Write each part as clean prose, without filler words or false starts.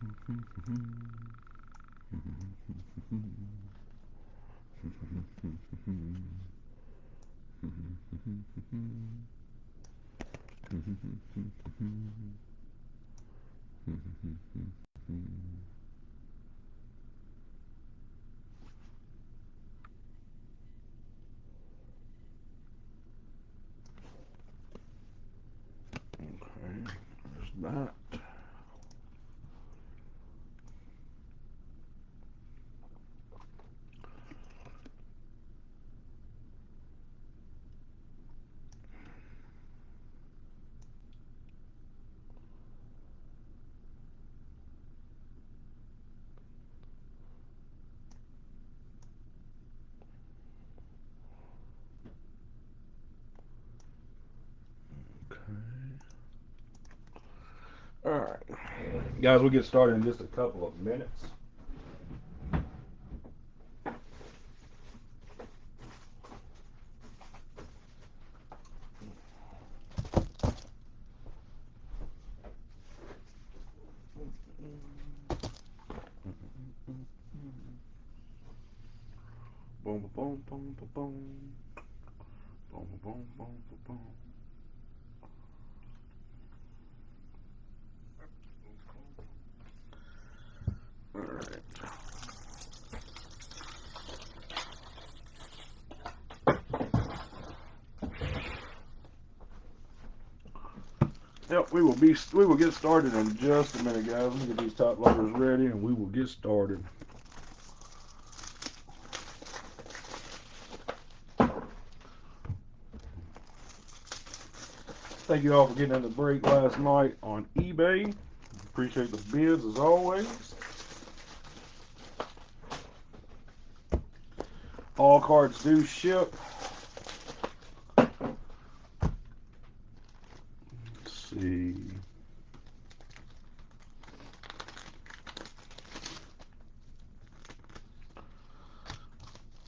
There's that. All right, guys, we'll get started in just a couple of minutes. Boom, boom, boom, boom, boom, boom, boom, boom, boom. All right. Yep, we will get started in just a minute, guys. Let me get these top loaders ready, and we will get started. Thank you all for getting in the break last night on eBay. Appreciate the bids as always. All cards do ship. Let's see.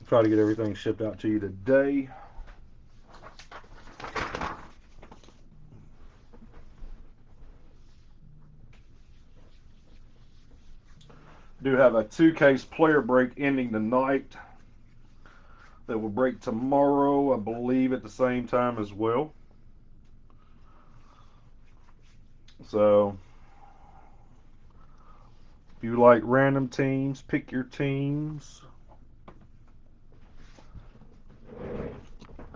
Try to get everything shipped out to you today. Do have a 2-case player break ending tonight that will break tomorrow, I believe, at the same time as well. So if you like random teams, pick your teams.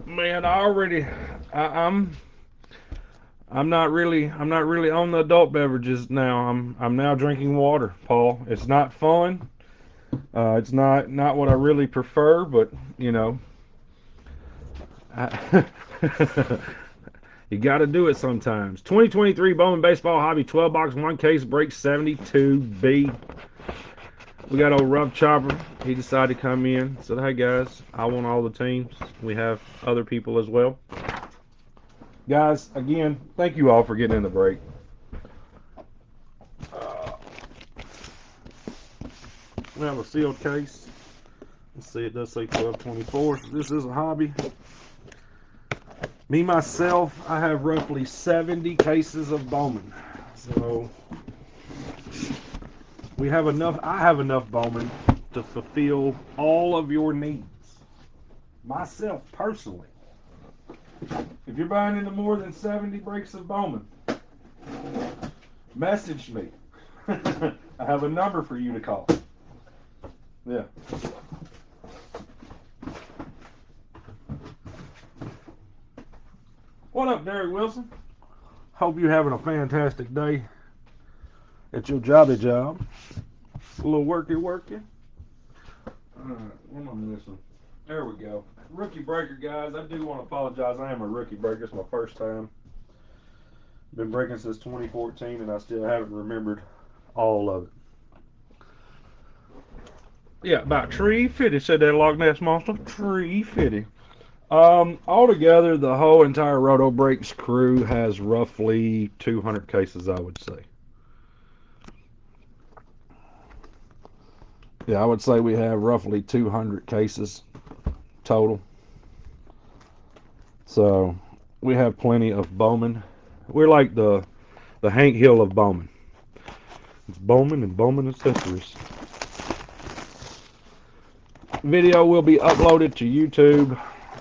Man, I'm not really on the adult beverages now. I'm now drinking water, Paul. It's not fun. It's not what I really prefer, but you know, I, you got to do it sometimes. 2023 Bowman Baseball Hobby 12 box 1 case break 72B. We got old Rough Chopper. He decided to come in. Said, hey guys, I want all the teams. We have other people as well. Guys, again, thank you all for getting in the break. We have a sealed case. Let's see, it does say 1224. So this is a hobby. Me, myself, I have roughly 70 cases of Bowman. So we have enough. I have enough Bowman to fulfill all of your needs. Myself, personally. If you're buying into more than 70 breaks of Bowman, message me. I have a number for you to call. Yeah. What up, Derek Wilson? Hope you're having a fantastic day at your jobby job. A little worky. Alright, what am I missing? There we go. Rookie breaker, guys. I do want to apologize. I am a rookie breaker. It's my first time. Been breaking since 2014, and I still haven't remembered all of it. Yeah, about tree 50, said that Loch Ness Monster. Tree 50. Altogether, the whole entire Roto Breaks crew has roughly 200 cases, I would say. Yeah, I would say we have roughly 200 cases total. So we have plenty of Bowman. We're like the Hank Hill of Bowman. It's Bowman and Bowman Accessories. Video will be uploaded to YouTube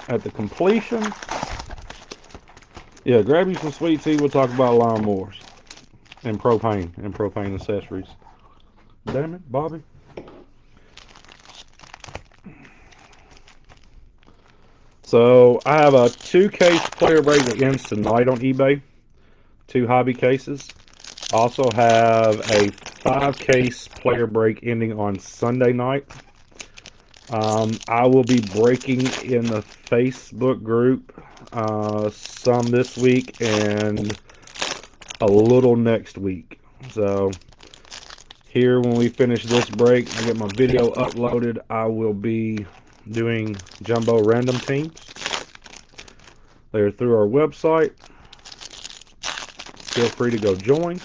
at the completion. Yeah, grab you some sweet tea. We'll talk about lawnmowers and propane accessories. Damn it, Bobby. So I have a 2-case player break that ends tonight on eBay. 2 hobby cases. Also have a 5-case player break ending on Sunday night. I will be breaking in the Facebook group some this week and a little next week. So here, when we finish this break, I get my video uploaded, I will be doing jumbo random teams. They're through our website. Feel free to go join,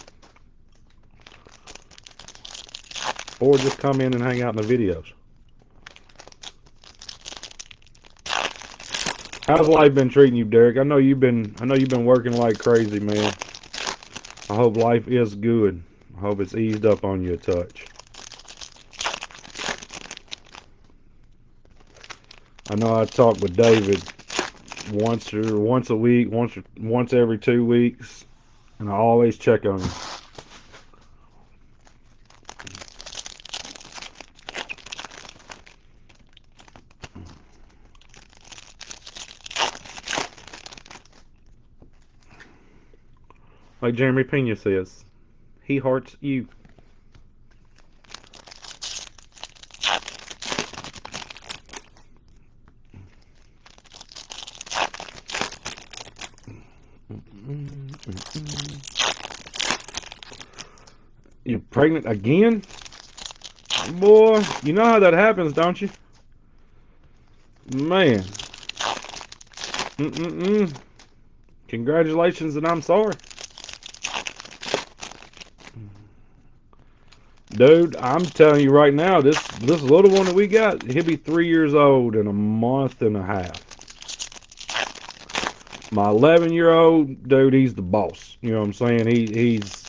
or just come in and hang out in the videos. How's life been treating you, Derek? I know you've been working like crazy, man. I hope life is good. I hope it's eased up on you a touch. I know I talk with David once a week, once every 2 weeks, and I always check on you. Like Jeremy Pena says, he hearts you. You're pregnant again? Boy, you know how that happens, don't you? Man. Congratulations, and I'm sorry. Dude, I'm telling you right now, this little one that we got, he'll be 3 years old in a month and a half. My 11-year-old, dude, he's the boss. You know what I'm saying? He's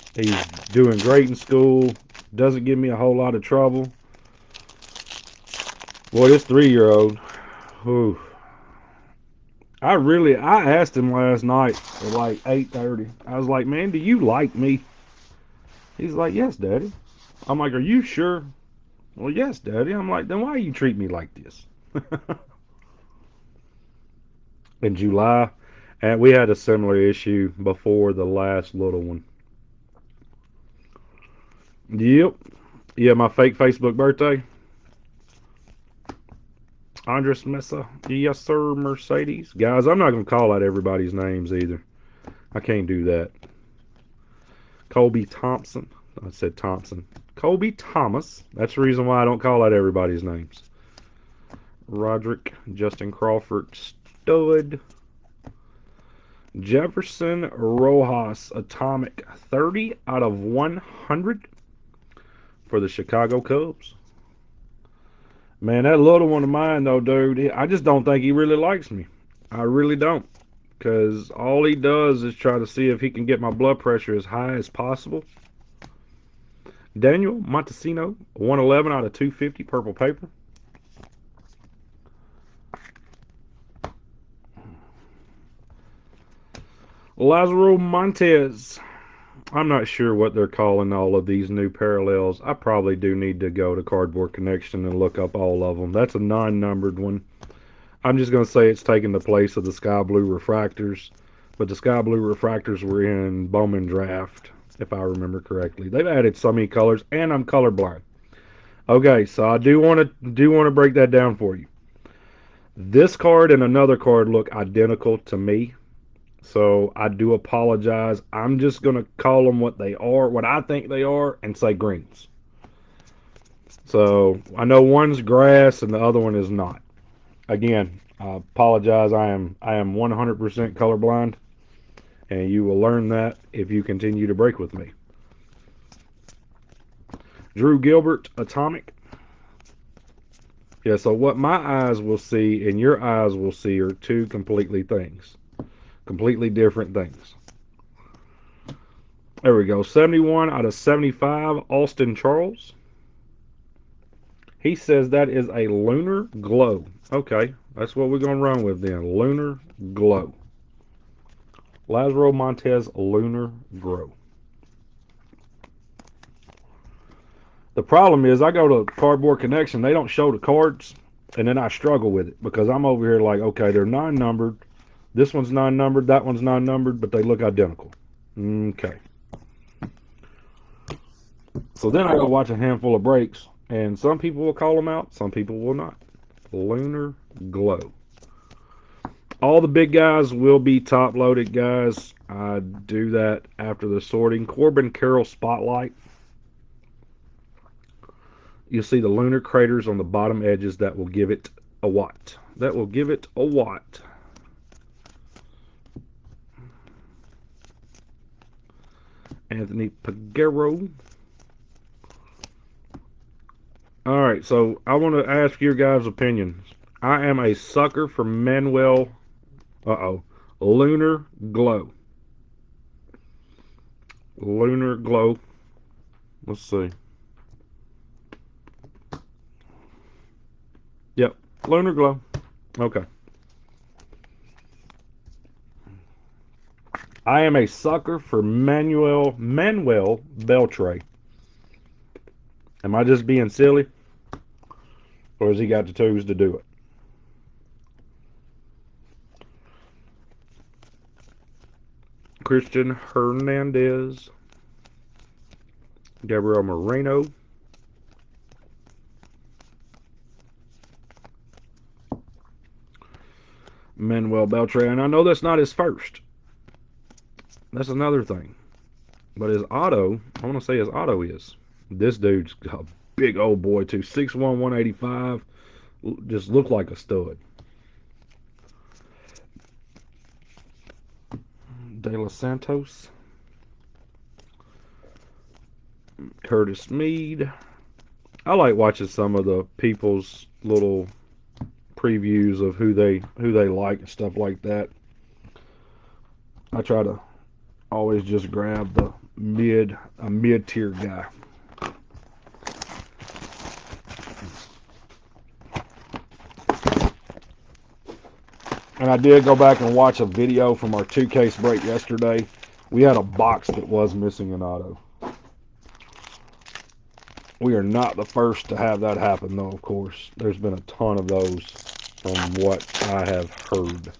doing great in school. Doesn't give me a whole lot of trouble. Boy, this 3-year-old, whew. I asked him last night at like 8:30. I was like, man, do you like me? He's like, yes, Daddy. I'm like, are you sure? Well, yes, Daddy. I'm like, then why you treat me like this? In July, and we had a similar issue before the last little one. Yep. Yeah, my fake Facebook birthday. Andres Mesa. Yes, sir, Mercedes. Guys, I'm not going to call out everybody's names either. I can't do that. Colby Thompson. I said Thompson. Colby Thomas. That's the reason why I don't call out everybody's names. Roderick. Justin Crawford. Stud. Jefferson Rojas. Atomic. 30 out of 100 for the Chicago Cubs. Man, that little one of mine, though, dude, I just don't think he really likes me. I really don't. Because all he does is try to see if he can get my blood pressure as high as possible. Daniel Montesino, 111 out of 250, purple paper. Lazaro Montez. I'm not sure what they're calling all of these new parallels. I probably do need to go to Cardboard Connection and look up all of them. That's a non-numbered one. I'm just going to say it's taking the place of the sky blue refractors. But the sky blue refractors were in Bowman draft, if I remember correctly. They've added so many colors, and I'm colorblind. Okay, so I do want to break that down for you. This card and another card look identical to me, so I do apologize. I'm just gonna call them what they are, what I think they are, and say greens. So I know one's grass and the other one is not. Again, I apologize. I am 100% colorblind, and you will learn that if you continue to break with me. Drew Gilbert, Atomic. Yeah, so what my eyes will see and your eyes will see are two completely different things. There we go. 71 out of 75, Austin Charles. He says that is a Lunar Glow. Okay, that's what we're going to run with then. Lunar Glow. Lazaro Montez Lunar Glow. The problem is I go to Cardboard Connection, they don't show the cards, and then I struggle with it because I'm over here like, okay, they're non-numbered. This one's non-numbered, that one's non-numbered, but they look identical. Okay. So then I go watch a handful of breaks, and some people will call them out, some people will not. Lunar Glow. All the big guys will be top-loaded guys. I do that after the sorting. Corbin Carroll Spotlight. You'll see the lunar craters on the bottom edges. That will give it a watt. That will give it a watt. Anthony Peguero. All right, so I want to ask your guys' opinions. I am a sucker for Manuel. Lunar Glow. Lunar Glow. Let's see. Yep, Lunar Glow. Okay. I am a sucker for Manuel Beltre. Am I just being silly? Or has he got the tools to do it? Christian Hernandez. Gabriel Moreno. Manuel Beltre. And I know that's not his first. That's another thing. But his auto, I want to say his auto is. This dude's a big old boy too. 6'1", 185. Just looked like a stud. De Los Santos. Curtis Mead. I like watching some of the people's little previews of who they like and stuff like that. I try to always just grab the mid-tier guy. And I did go back and watch a video from our 2-case break yesterday. We had a box that was missing an auto. We are not the first to have that happen, though, of course. There's been a ton of those from what I have heard.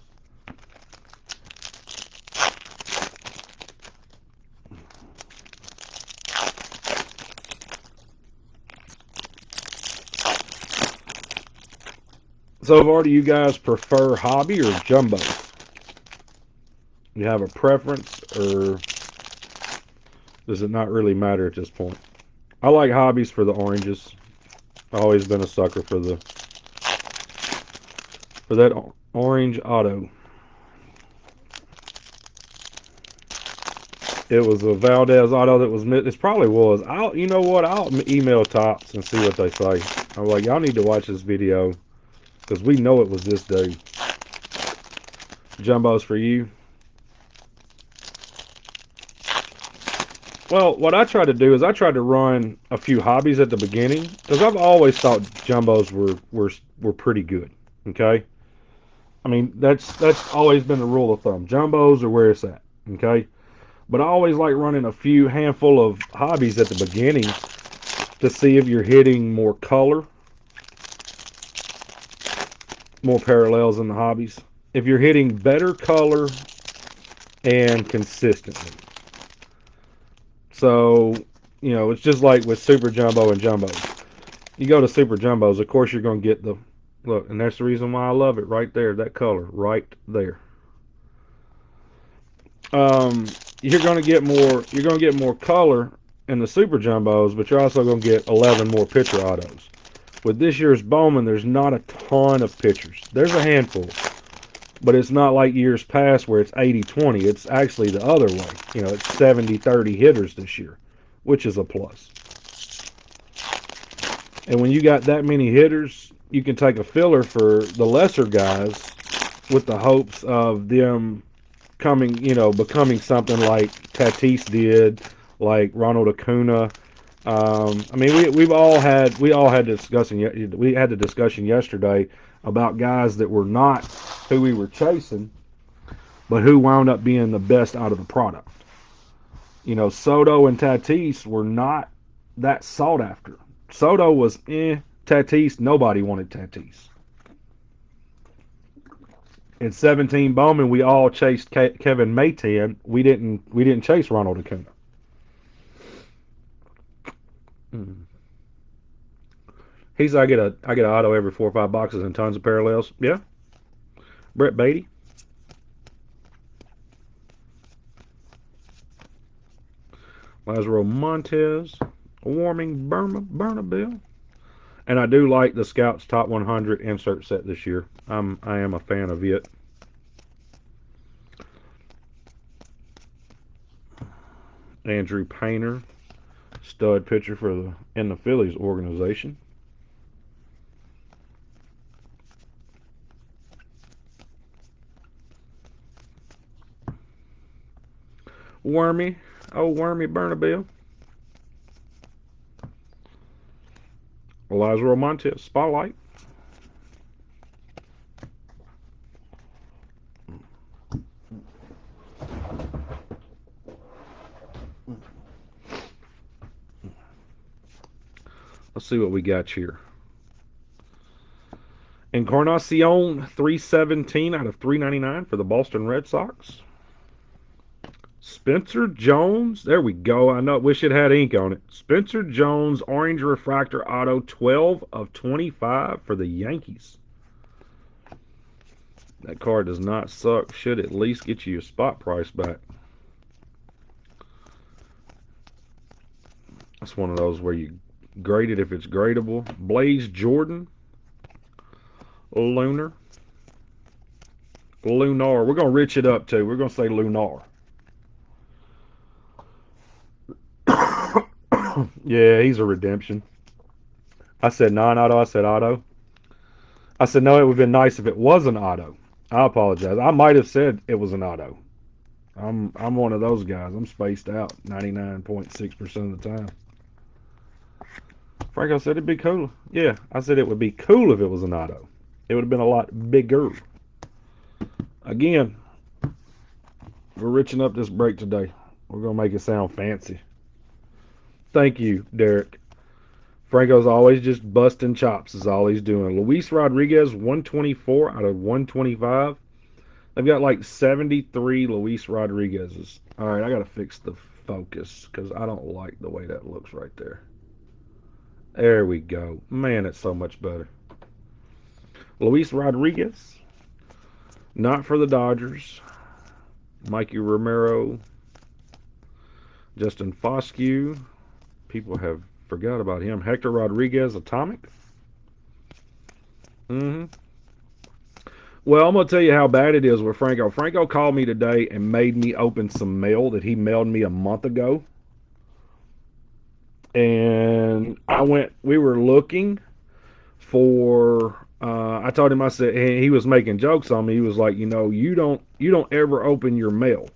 So, do you guys prefer hobby or jumbo? You have a preference, or does it not really matter at this point? I like hobbies for the oranges. I've always been a sucker for that orange auto. It was a Valdez auto that was missed. It probably was. You know what? I'll email Tops and see what they say. I'm like, y'all need to watch this video because we know it was this dude. Jumbos for you. Well, what I tried to do is I tried to run a few hobbies at the beginning because I've always thought jumbos were pretty good. Okay, I mean that's always been the rule of thumb. Jumbos are where it's at. Okay, but I always like running a few handful of hobbies at the beginning to see if you're hitting more color, more parallels in the hobbies. If you're hitting better color and consistently. So, it's just like with Super Jumbo and Jumbos. You go to Super Jumbos, of course you're going to get the look, and that's the reason why I love it right there, that color right there. You're going to get more color in the Super Jumbos, but you're also going to get 11 more pitcher autos. With this year's Bowman, there's not a ton of pitchers. There's a handful, but it's not like years past where it's 80-20. It's actually the other way. It's 70-30 hitters this year, which is a plus. And when you got that many hitters, you can take a filler for the lesser guys with the hopes of them becoming something like Tatis did, like Ronald Acuna. I mean, we all had the discussion yesterday about guys that were not who we were chasing, but who wound up being the best out of the product. Soto and Tatis were not that sought after. Soto was Tatis, nobody wanted Tatis. In 17 Bowman, we all chased Kevin Maytan. We didn't chase Ronald Acuna. Mm. I get an auto every 4 or 5 boxes and tons of parallels. Yeah, Brett Beatty, Lazaro Montez, a warming Burnabill, and I do like the Scouts Top 100 insert set this year. I am a fan of it. Andrew Painter, stud pitcher in the Phillies organization. Wormy, Wormy Burnabill. Lazaro Montez, spotlight. Let's see what we got here. Encarnacion 317 out of 399 for the Boston Red Sox. Spencer Jones, there we go. I know, wish it had ink on it. Spencer Jones, orange refractor auto, 12 of 25 for the Yankees. That card does not suck. Should at least get you your spot price back. That's one of those where you grade it if it's gradable. Blaze Jordan, Lunar. Lunar. We're going to rich it up too. We're going to say Lunar. Yeah, he's a redemption. I said non-auto. I said auto. I said no. It would have been nice if it was an auto. I apologize. I might have said it was an auto. I'm one of those guys. I'm spaced out 99.6% of the time. Franco said it'd be cool. Yeah, I said it would be cool if it was an auto. It would have been a lot bigger. Again, we're riching up this break today. We're gonna make it sound fancy. Thank you, Derek. Franco's always just busting chops, is all he's doing. Luis Rodriguez, 124 out of 125. They've got like 73 Luis Rodriguez's. All right, I got to fix the focus because I don't like the way that looks right there. There we go. Man, it's so much better. Luis Rodriguez, not for the Dodgers. Mikey Romero, Justin Foscue. People have forgot about him. Hector Rodriguez, Atomic. Mm-hmm. Well, I'm going to tell you how bad it is with Franco. Franco called me today and made me open some mail that he mailed me a month ago. And we were looking for, I told him, I said, he was making jokes on me. He was like, you don't ever open your mail.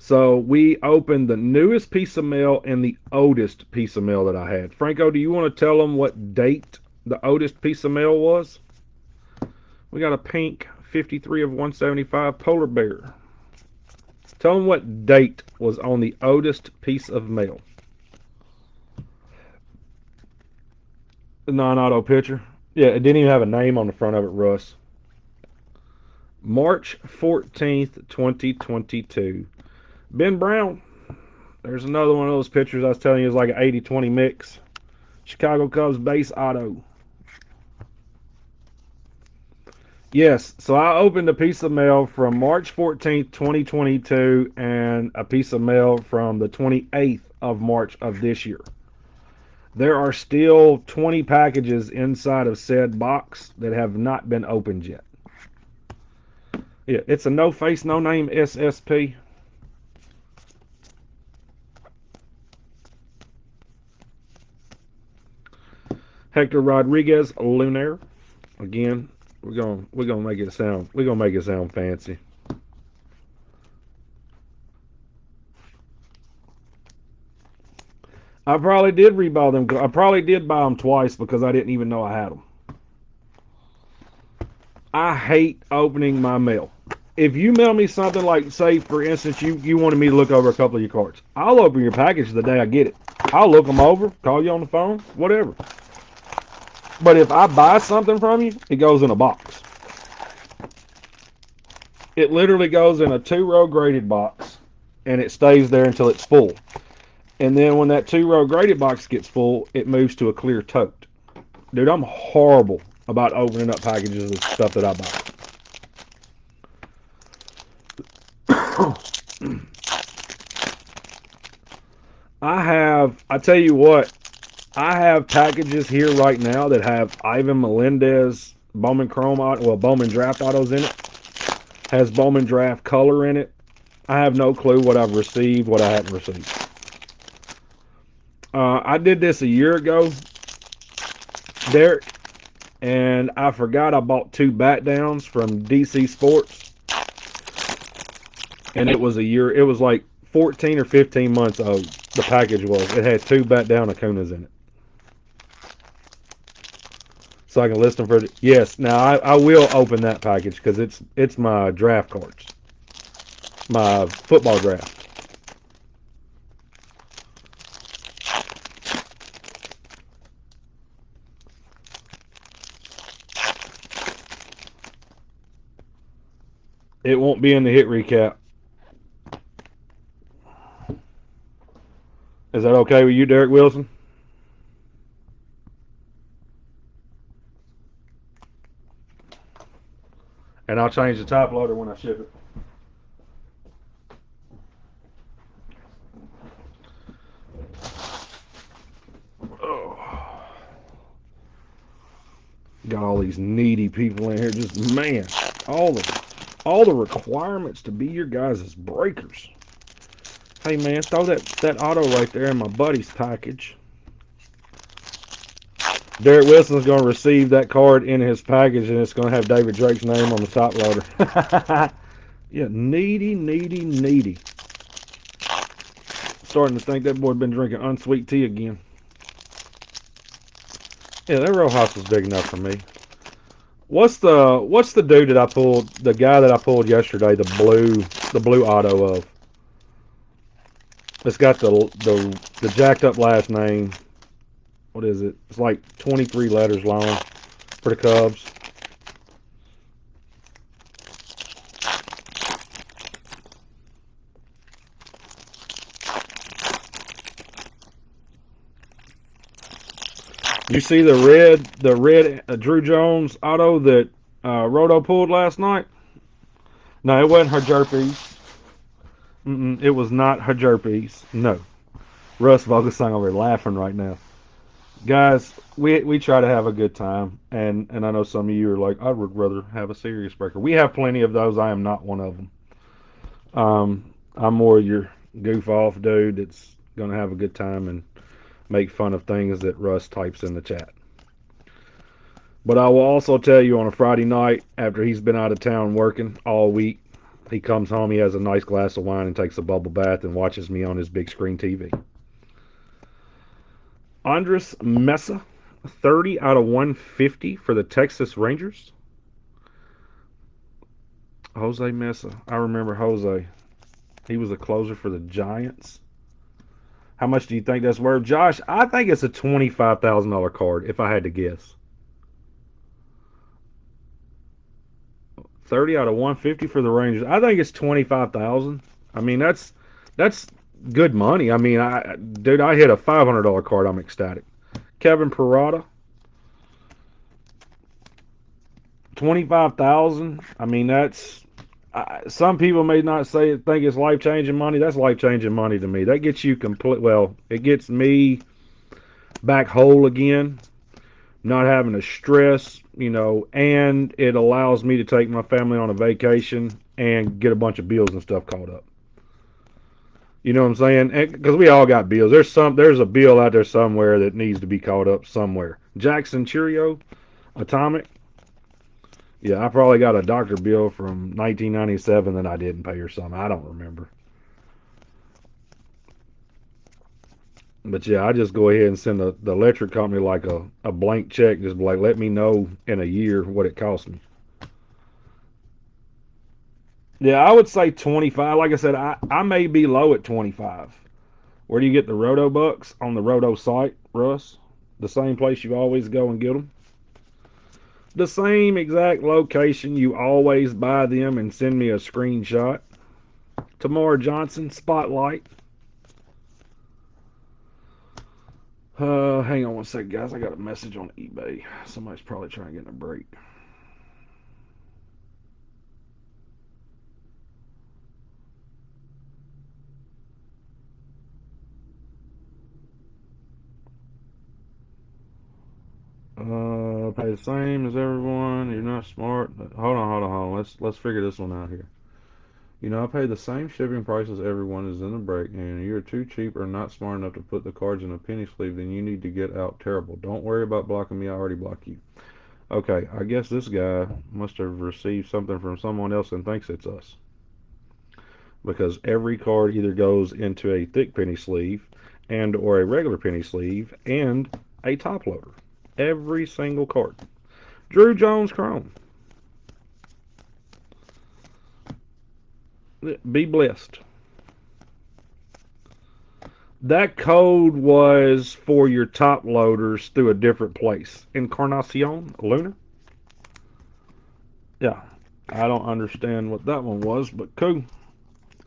So we opened the newest piece of mail and the oldest piece of mail that I had. Franco, do you want to tell them what date the oldest piece of mail was? We got a pink 53 of 175 polar bear. Tell them what date was on the oldest piece of mail. The non-auto picture. Yeah, it didn't even have a name on the front of it, Russ. March 14th, 2022. Ben Brown. There's another one of those pictures I was telling you is like an 80-20 mix. Chicago Cubs base auto. Yes, so I opened a piece of mail from March 14th, 2022, and a piece of mail from the 28th of March of this year. There are still 20 packages inside of said box that have not been opened yet. Yeah, it's a no face, no name SSP. Hector Rodriguez, Lunaire. Again, we're gonna make it sound fancy. I probably did rebuy them. I probably did buy them twice because I didn't even know I had them. I hate opening my mail. If you mail me something like, say, for instance, you wanted me to look over a couple of your cards, I'll open your package the day I get it. I'll look them over, call you on the phone, whatever. But if I buy something from you, it goes in a box. It literally goes in a 2-row graded box, and it stays there until it's full. And then when that 2-row graded box gets full, it moves to a clear tote. Dude, I'm horrible about opening up packages of stuff that I buy. I tell you what, I have packages here right now that have Ivan Melendez Bowman Chrome Auto, well, Bowman Draft Autos in it. Has Bowman Draft color in it. I have no clue what I've received, what I haven't received. I did this a year ago, Derek, and I forgot I bought 2 bat downs from DC Sports, and it was a year. It was like 14 or 15 months old. The package was. It had 2 bat down Acunas in it. So I can list them for. Yes, now I will open that package because it's my draft cards, my football draft. It won't be in the hit recap. Is that okay with you, Derek Wilson? And I'll change the top loader when I ship it. Oh, got all these needy people in here. Just man, all the requirements to be your guys' breakers. Hey man, throw that auto right there in my buddy's package. Derek Wilson's going to receive that card in his package, and it's going to have David Drake's name on the top loader. Yeah, needy, needy, needy. Starting to think that boy been drinking unsweet tea again. Yeah, that Rojas was big enough for me. What's the dude that I pulled? The guy that I pulled yesterday, the blue auto of. It's got the jacked up last name. What is it? It's like 23 letters long for the Cubs. You see the red Drew Jones auto that Roto pulled last night? No, it wasn't her jerpies. It was not her jerpies. No. Russ Vogelsong over laughing right now. Guys, we try to have a good time, and I know some of you are like, I would rather have a serious breaker. We have plenty of those. I am not one of them. I'm more your goof off dude that's gonna have a good time and make fun of things that Russ types in the chat. But I will also tell you on a Friday night after he's been out of town working all week, he comes home, he has a nice glass of wine and takes a bubble bath and watches me on his big screen TV. Andres Mesa, 30 out of 150 for the Texas Rangers. Jose Mesa. I remember Jose. He was a closer for the Giants. How much do you think that's worth? Josh, I think it's a $25,000 card if I had to guess. 30 out of 150 for the Rangers. I think it's 25,000. I mean, that's good money. I mean, dude, I hit a $500 card. I'm ecstatic. Kevin Parada, 25,000. I mean, that's some people may not think it's life changing money. That's life changing money to me. That gets you complete. Well, it gets me back whole again, not having to stress, and it allows me to take my family on a vacation and get a bunch of bills and stuff caught up. You know what I'm saying? Because we all got bills. There's a bill out there somewhere that needs to be caught up somewhere. Jackson Cheerio, Atomic. Yeah, I probably got a doctor bill from 1997 that I didn't pay or something. I don't remember. But yeah, I just go ahead and send the electric company like a blank check, just be like, let me know in a year what it cost me. Yeah, I would say 25. Like I said, I may be low at 25. Where do you get the Roto Bucks? On the Roto site, Russ? The same place you always go and get them? The same exact location you always buy them and send me a screenshot. Tamara Johnson, Spotlight. Hang on one second, guys. I got a message on eBay. Somebody's probably trying to get in a break. Pay the same as everyone. You're not smart. Hold on. Let's figure this one out here. You know, I pay the same shipping price as everyone is in the break, and you're too cheap or not smart enough to put the cards in a penny sleeve, then you need to get out terrible. Don't worry about blocking me. I already block you. Okay, I guess this guy must have received something from someone else and thinks it's us. Because every card either goes into a thick penny sleeve and or a regular penny sleeve and a top loader. Every single card. Drew Jones Chrome. Be blessed. That code was for your top loaders through a different place. Encarnacion Lunar? Yeah. I don't understand what that one was, but cool.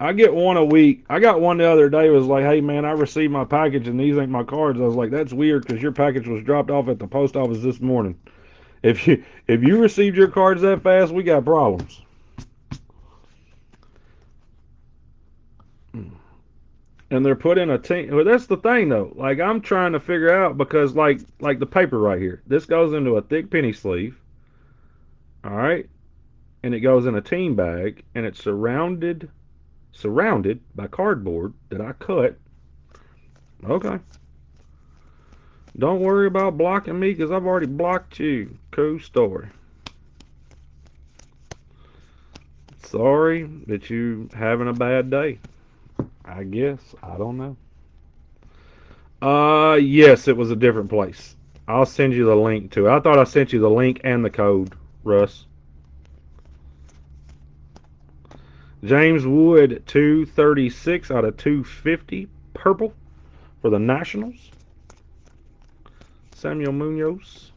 I get one a week. I got one the other day. It was like, hey man, I received my package and these ain't my cards. I was like, that's weird because your package was dropped off at the post office this morning. If you received your cards that fast, we got problems. And they're put in a team. Well, that's the thing though. Like I'm trying to figure out because like the paper right here. This goes into a thick penny sleeve. All right, and it goes in a team bag, and it's surrounded by cardboard that I cut. Okay. Don't worry about blocking me because I've already blocked you. Cool story. Sorry that you having a bad day. I guess. I don't know. Yes, it was a different place. I'll send you the link to it. I thought I sent you the link and the code, Russ. James Wood, 236 out of 250, purple for the Nationals. Samuel Munoz.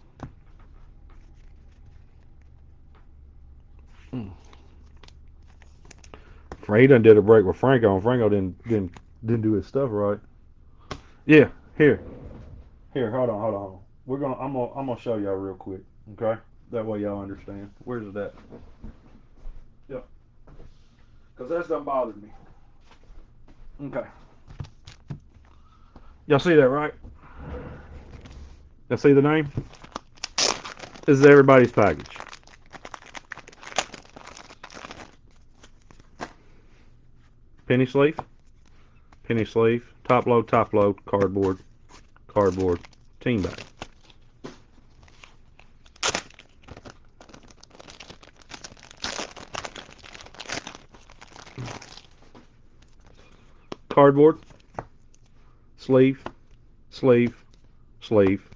He done did a break with Franco, and Franco didn't do his stuff right. Yeah, here, hold on. I'm gonna show y'all real quick, okay? That way y'all understand. Where's that? Yep, because that's done bothered me. Okay, y'all see that right? Y'all see the name? This is everybody's package. Penny sleeve, top load, cardboard, team bag. Cardboard, sleeve, sleeve, sleeve,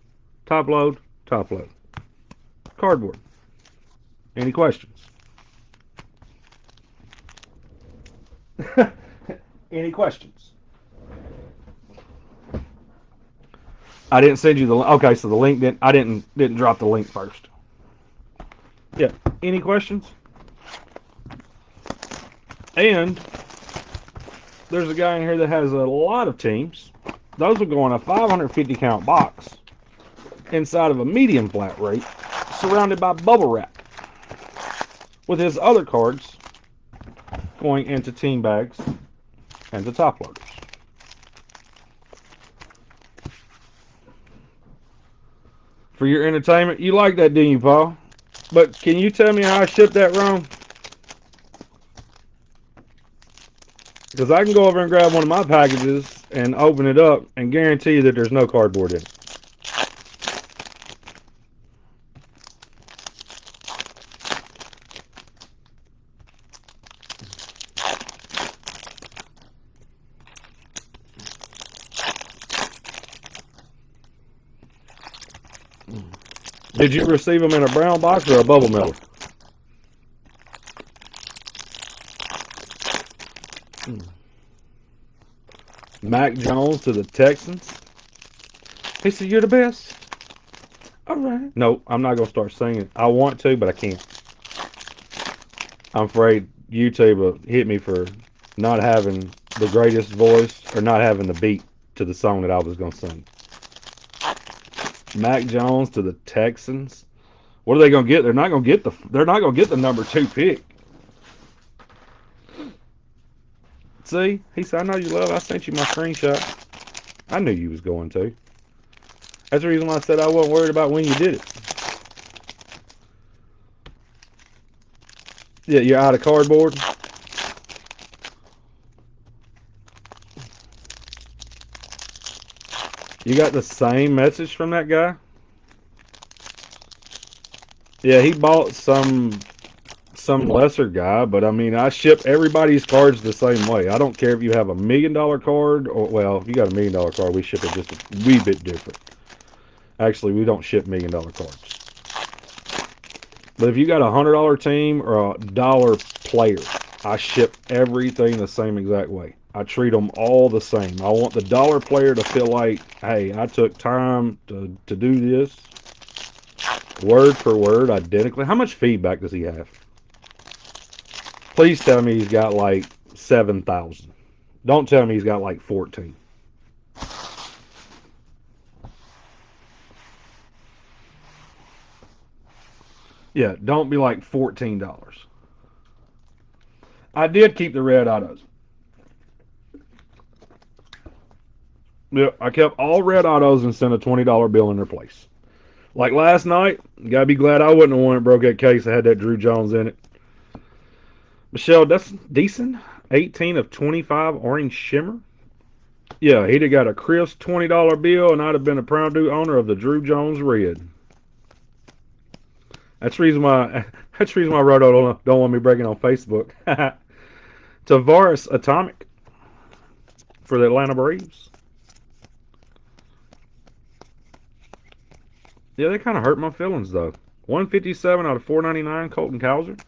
top load, cardboard. Any questions? Any questions? I didn't send you the okay, so the link didn't. I didn't drop the link first. Yeah. Any questions? And there's a guy in here that has a lot of teams. Those will go in a 550 count box inside of a medium flat rate, surrounded by bubble wrap, with his other cards going into team bags and the top loaders. For your entertainment, you like that, didn't you, Paul? But can you tell me how I shipped that wrong? Because I can go over and grab one of my packages and open it up and guarantee you that there's no cardboard in it. Did you receive them in a brown box or a bubble mailer? Mac Jones to the Texans. He said, "You're the best." All right. No, I'm not gonna start singing. I want to, but I can't. I'm afraid YouTube will hit me for not having the greatest voice or not having the beat to the song that I was gonna sing. Mac Jones to the Texans. What are they gonna get? They're not gonna get the. They're not gonna get the number 2 pick. See, he said, "I know you love. I sent you my screenshot. I knew you was going to." That's the reason why I said I wasn't worried about when you did it. Yeah, you're out of cardboard. You got the same message from that guy. Yeah, he bought some lesser guy, but I mean, I ship everybody's cards the same way. I don't care if you have $1 million card or, well, if you got $1 million card, we ship it just a wee bit different. Actually, we don't ship $1 million cards. But if you got $100 team or $1 player, I ship everything the same exact way. I treat them all the same. I want the $1 player to feel like, hey, I took time to do this word for word, identically. How much feedback does he have? Please tell me he's got like 7,000. Don't tell me he's got like 14. Yeah, don't be like $14. I did keep the red autos. Yeah, I kept all red autos and sent a $20 bill in their place. Like last night, you gotta be glad I wasn't the one that broke that case that had that Drew Jones in it. Michelle, that's decent. 18 of 25 orange shimmer. Yeah, he'd have got a crisp $20 bill, and I'd have been a proud new owner of the Drew Jones red. That's the reason why. That's the reason why Roto don't want me breaking on Facebook. Tavares Atomic for the Atlanta Braves. Yeah, they kind of hurt my feelings though. 157 out of 499. Colton Cowser.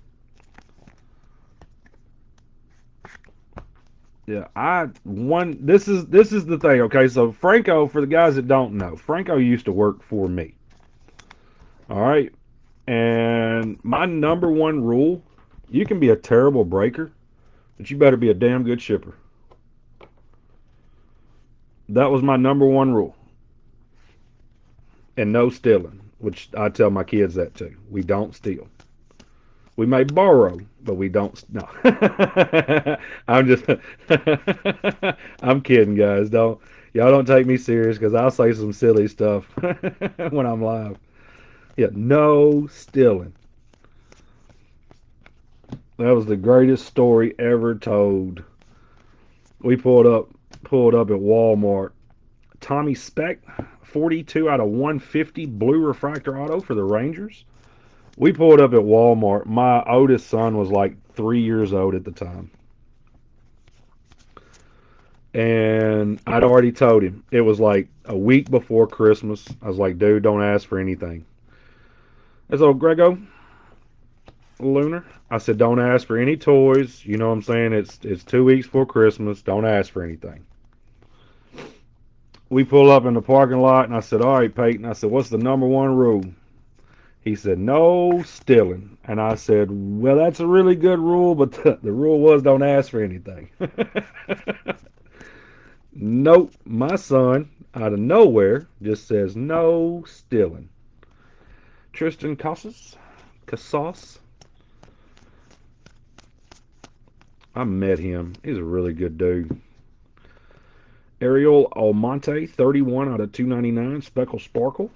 Yeah, I one. This is the thing. Okay, so Franco, for the guys that don't know, Franco used to work for me. All right, and my number one rule: you can be a terrible breaker, but you better be a damn good shipper. That was my number one rule. And no stealing, which I tell my kids that too. We don't steal. We may borrow, but we don't. No, I'm just. I'm kidding, guys. Don't y'all don't take me serious because I'll say some silly stuff when I'm live. Yeah, no stealing. That was the greatest story ever told. We pulled up at Walmart. Tommy Speck, 42 out of 150 blue refractor auto for the Rangers. We pulled up at Walmart. My oldest son was like 3 years old at the time. And I'd already told him. It was like a week before Christmas. I was like, dude, don't ask for anything. That's old Grego Lunar. I said, don't ask for any toys. You know what I'm saying? It's 2 weeks before Christmas. Don't ask for anything. We pull up in the parking lot, and I said, all right, Peyton. I said, what's the number one rule? He said, no stealing. And I said, well, that's a really good rule, but the rule was don't ask for anything. Nope. My son, out of nowhere, just says, no stealing. Tristan Casas. I met him. He's a really good dude. Ariel Almonte, 31 out of 299. Speckle Sparkle.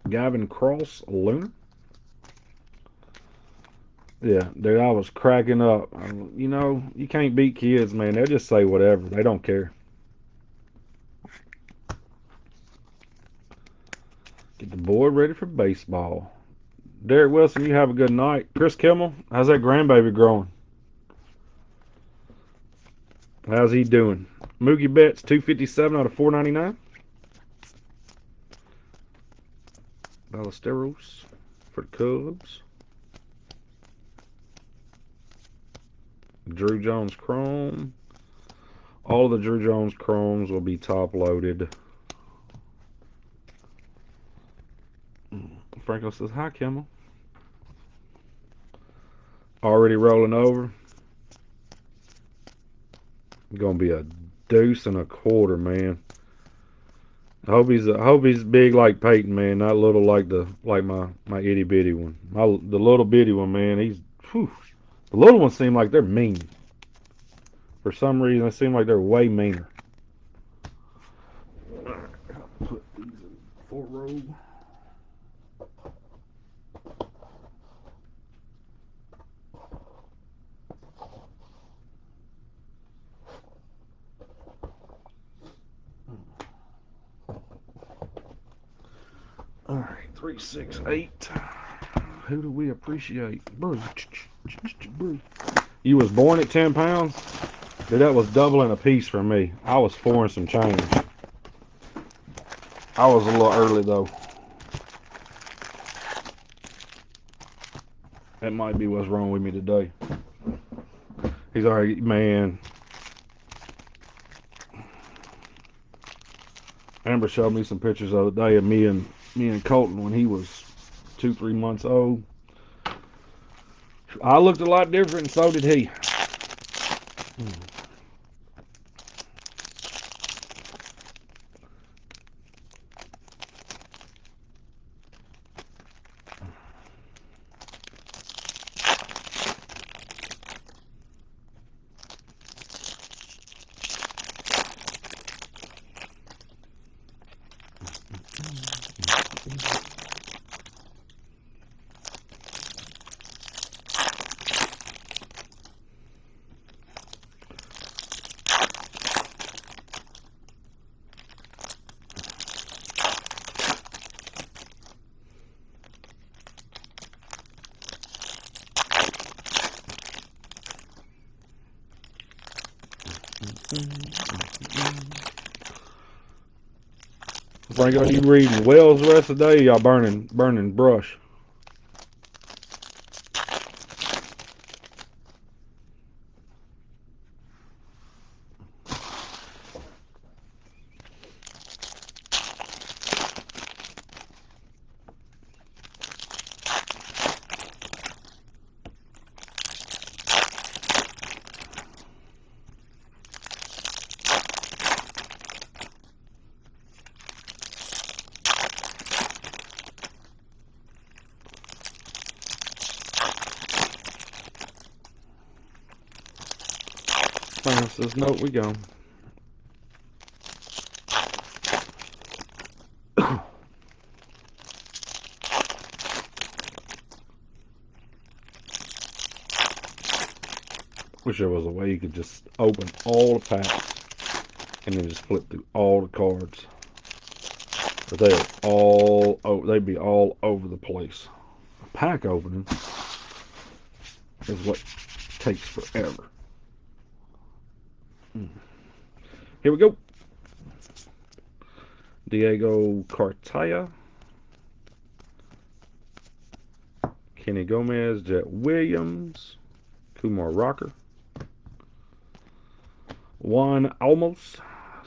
Gavin Cross, Lunar. Yeah, dude, I was cracking up. You know, you can't beat kids, man. They'll just say whatever. They don't care. Get the board ready for baseball. Derek Wilson, you have a good night. Chris Kimmel, how's that grandbaby growing? How's he doing? Mookie Betts, 257 out of 499. Ballesteros for the Cubs. Drew Jones Chrome. All of the Drew Jones Chromes will be top loaded. Franco says, hi, Kimmel. Already rolling over. Gonna be a deuce and a quarter, man. I hope he's big like Peyton, man, not little like my itty bitty one. The little bitty one, man. Whew. The little ones seem like they're mean. For some reason, they seem like they're way meaner. Put these in 4-row. All right, 368. Who do we appreciate? You was born at 10 pounds? Dude, that was doubling a piece for me. I was 4 and some change. I was a little early, though. That might be what's wrong with me today. He's already, man. Amber showed me some pictures the other day of me and Colton when he was 2-3 months old. I looked a lot different, and so did he. Franco, you reading Wells the rest of the day? Y'all burning brush? Franco says, nope, we go. Wish there was a way you could just open all the packs and then just flip through all the cards. But they'd be all over the place. A pack opening is what takes forever. Here we go. Diego Cartaya. Kenny Gomez, Jet Williams, Kumar Rocker. Juan Almos,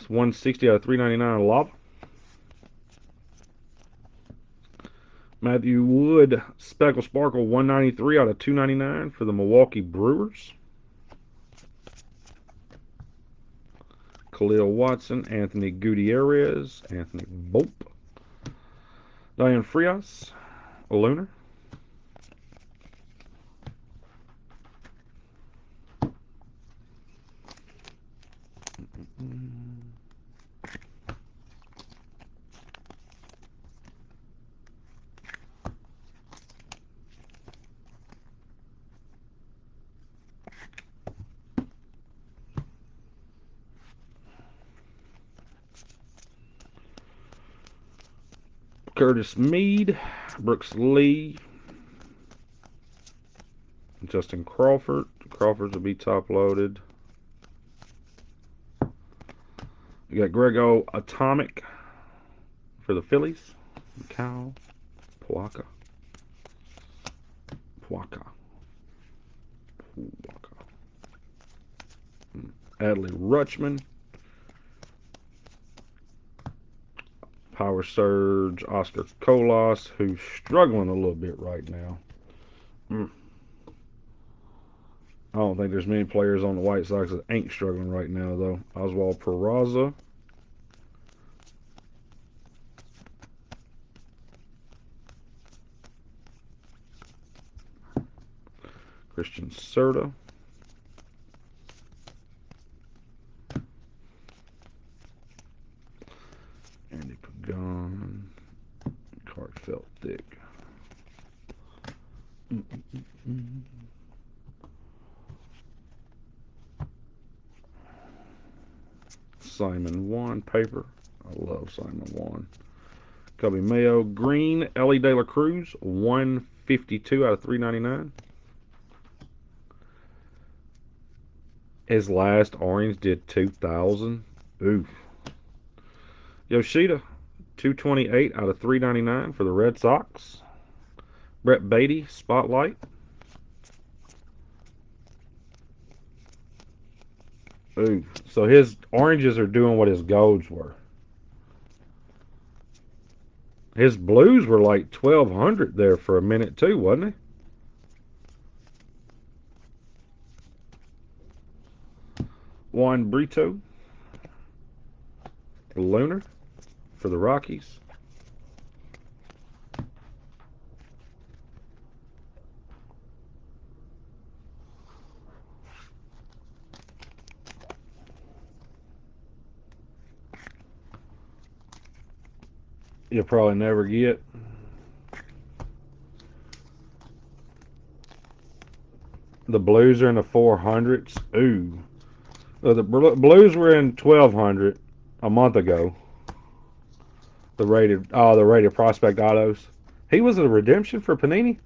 160 out of 399 Lava. Matthew Wood, Speckle Sparkle, 193 out of 299 for the Milwaukee Brewers. Khalil Watson, Anthony Gutierrez, Anthony Volpe. Diane Frias, a Lunar. Curtis Mead, Brooks Lee, Justin Crawford. Crawford's will be top loaded. You got Grego Atomic for the Phillies. Cal Puaka. Puaka. Adley Rutschman. Power Surge Oscar Colas, who's struggling a little bit right now. I don't think there's many players on the White Sox that ain't struggling right now, though. Oswald Peraza. Christian Serta. Andy Pagan. Cartfelt Dick. Simon Juan paper. I love Simon Juan. Cubby Mayo green. Ellie De La Cruz 152 out of 399. His last orange did 2,000. Oof. Yoshida 228 out of 399 for the Red Sox. Brett Beatty spotlight. Ooh, so his oranges are doing what his golds were. His blues were like 1,200 there for a minute too, wasn't he? Juan Brito, Lunar for the Rockies. You'll probably never get. The blues are in the 400s. Ooh. The blues were in 1,200 a month ago. The rated prospect autos. He was a redemption for Panini.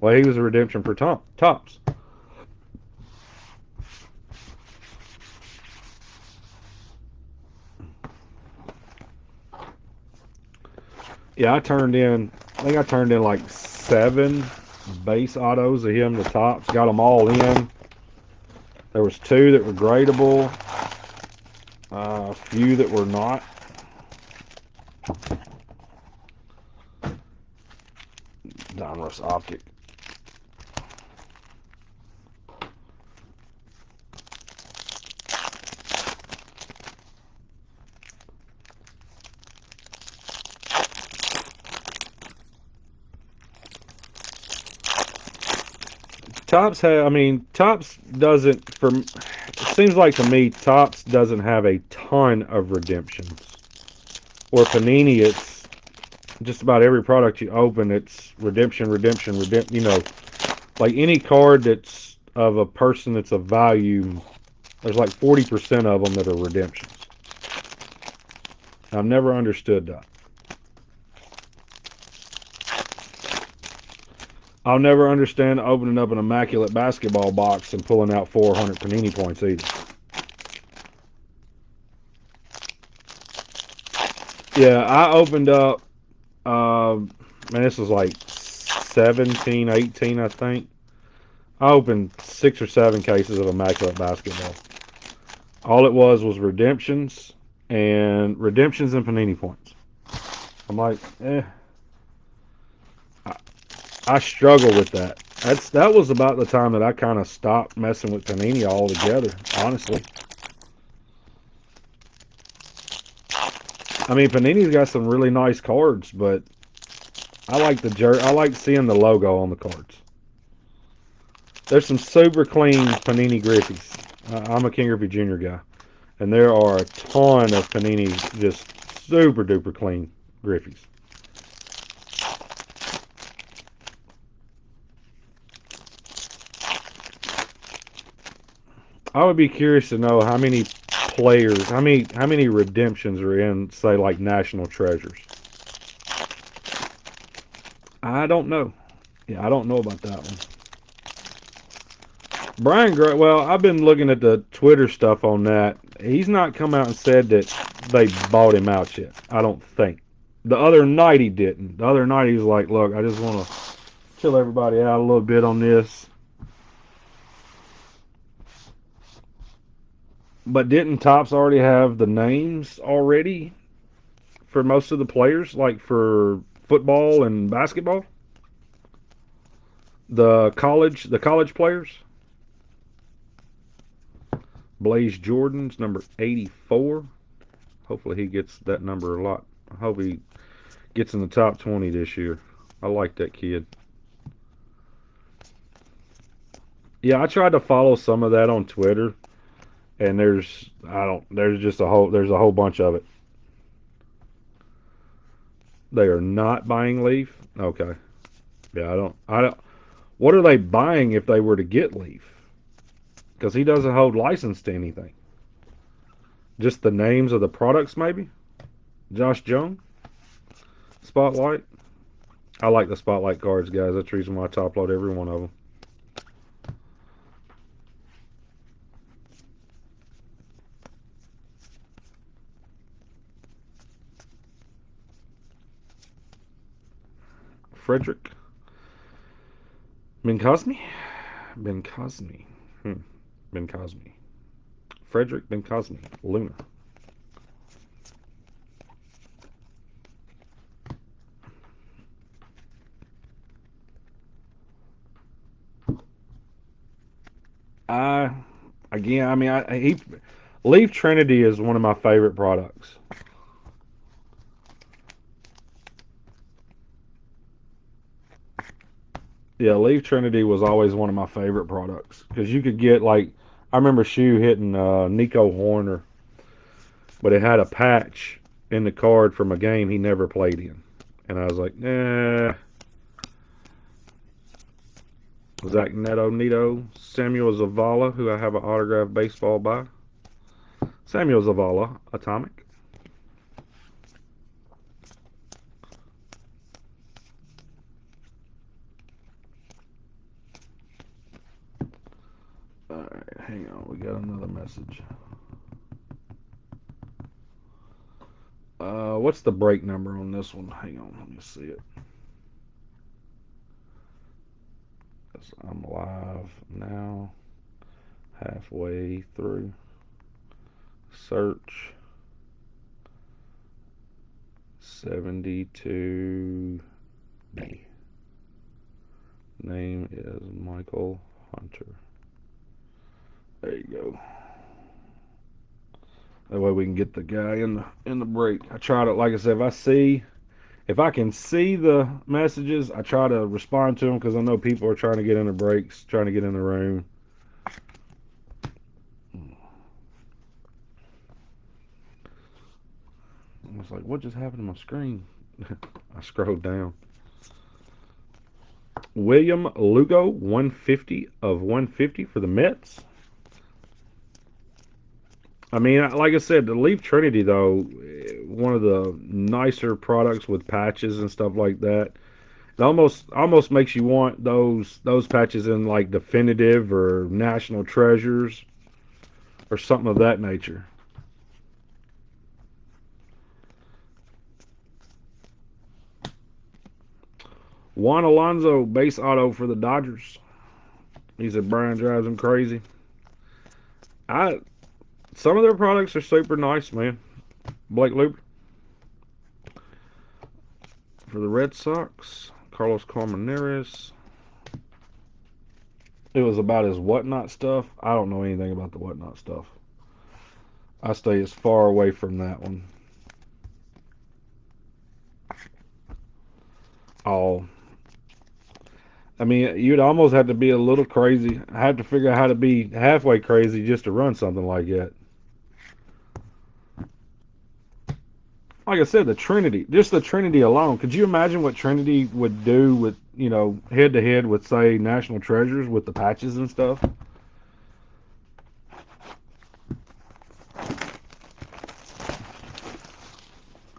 Well, he was a redemption for Topps. Yeah, I think I turned in like 7 base autos of him to Topps. Got them all in. There was 2 that were gradable. A few that were not. Donruss Optic. Topps doesn't, it seems like to me, Topps doesn't have a ton of redemptions. Where Panini, it's just about every product you open, it's redemption. Like any card that's of a person that's of value, there's like 40% of them that are redemptions. I've never understood that. I'll never understand opening up an immaculate basketball box and pulling out 400 Panini points either. Yeah, I opened up, this was like 17, 18, I think. I opened 6 or 7 cases of immaculate basketball. All it was redemptions and Panini points. I'm like, I struggle with that. That was about the time that I kind of stopped messing with Panini altogether, honestly. Panini's got some really nice cards, but I like seeing the logo on the cards. There's some super clean Panini Griffies. I'm a King Griffey Jr. guy, and there are a ton of Panini just super duper clean Griffies. I would be curious to know how many players, how many redemptions are in, say, like National Treasures. I don't know. Yeah, I don't know about that one. Brian Gray. Well, I've been looking at the Twitter stuff on that. He's not come out and said that they bought him out yet. I don't think. The other night he didn't. The other night he was like, "Look, I just want to chill everybody out a little bit on this." But didn't Tops already have the names already for most of the players, like for football and basketball? The college players. Blaze Jordan's number 84. Hopefully he gets that number a lot. I hope he gets in the top 20 this year. I like that kid. Yeah, I tried to follow some of that on Twitter, and there's a whole bunch of it. They are not buying Leaf. Okay. Yeah, I don't. What are they buying if they were to get Leaf? Because he doesn't hold license to anything. Just the names of the products, maybe. Josh Jones, Spotlight. I like the Spotlight cards, guys. That's the reason why I top load every one of them. Frederick Ben Cosme. Ben Cosme. Ben Cosme. Frederick Ben Cosme. Luna. I again, I mean, Leaf Trinity is one of my favorite products. Yeah, Leaf Trinity was always one of my favorite products because you could get like I remember Shu hitting Nico Horner, but it had a patch in the card from a game he never played in, and I was like, nah. Zach Neto, Samuel Zavala, who I have an autographed baseball by. Samuel Zavala, Atomic. All right, hang on. We got another message. What's the break number on this one? Hang on, let me see it. I'm live now, halfway through. Search 72B. Name is Michael Hunter. There you go. That way we can get the guy in the break. I try to, like I said, if I can see the messages, I try to respond to them because I know people are trying to get in the breaks, trying to get in the room. I was like, what just happened to my screen? I scrolled down. William Lugo, 150 of 150 for the Mets. I mean, like I said, the Leaf Trinity, though, one of the nicer products with patches and stuff like that. It almost makes you want those patches in like Definitive or National Treasures or something of that nature. Juan Alonso, base auto for the Dodgers. He said Brian drives him crazy. I Some of their products are super nice, man. Blake Loop for the Red Sox. Carlos Colmenares. It was about his whatnot stuff. I don't know anything about the whatnot stuff. I stay as far away from that one. Oh, I mean, you'd almost have to be a little crazy. I have to figure out how to be halfway crazy just to run something like that. Like I said, the Trinity, just the Trinity alone. Could you imagine what Trinity would do with, head to head with, say, National Treasures with the patches and stuff?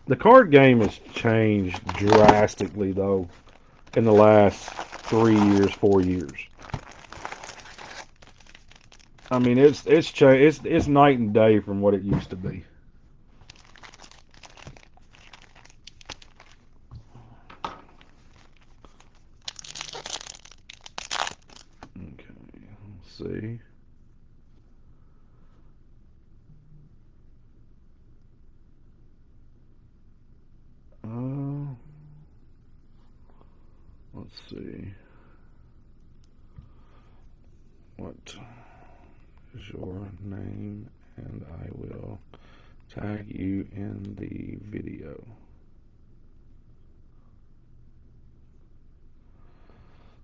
The card game has changed drastically, though, in the last 3 years, 4 years. I mean, it's night and day from what it used to be. Okay, let's see. Uh, let's see. What is your name? And I will tag you in the video.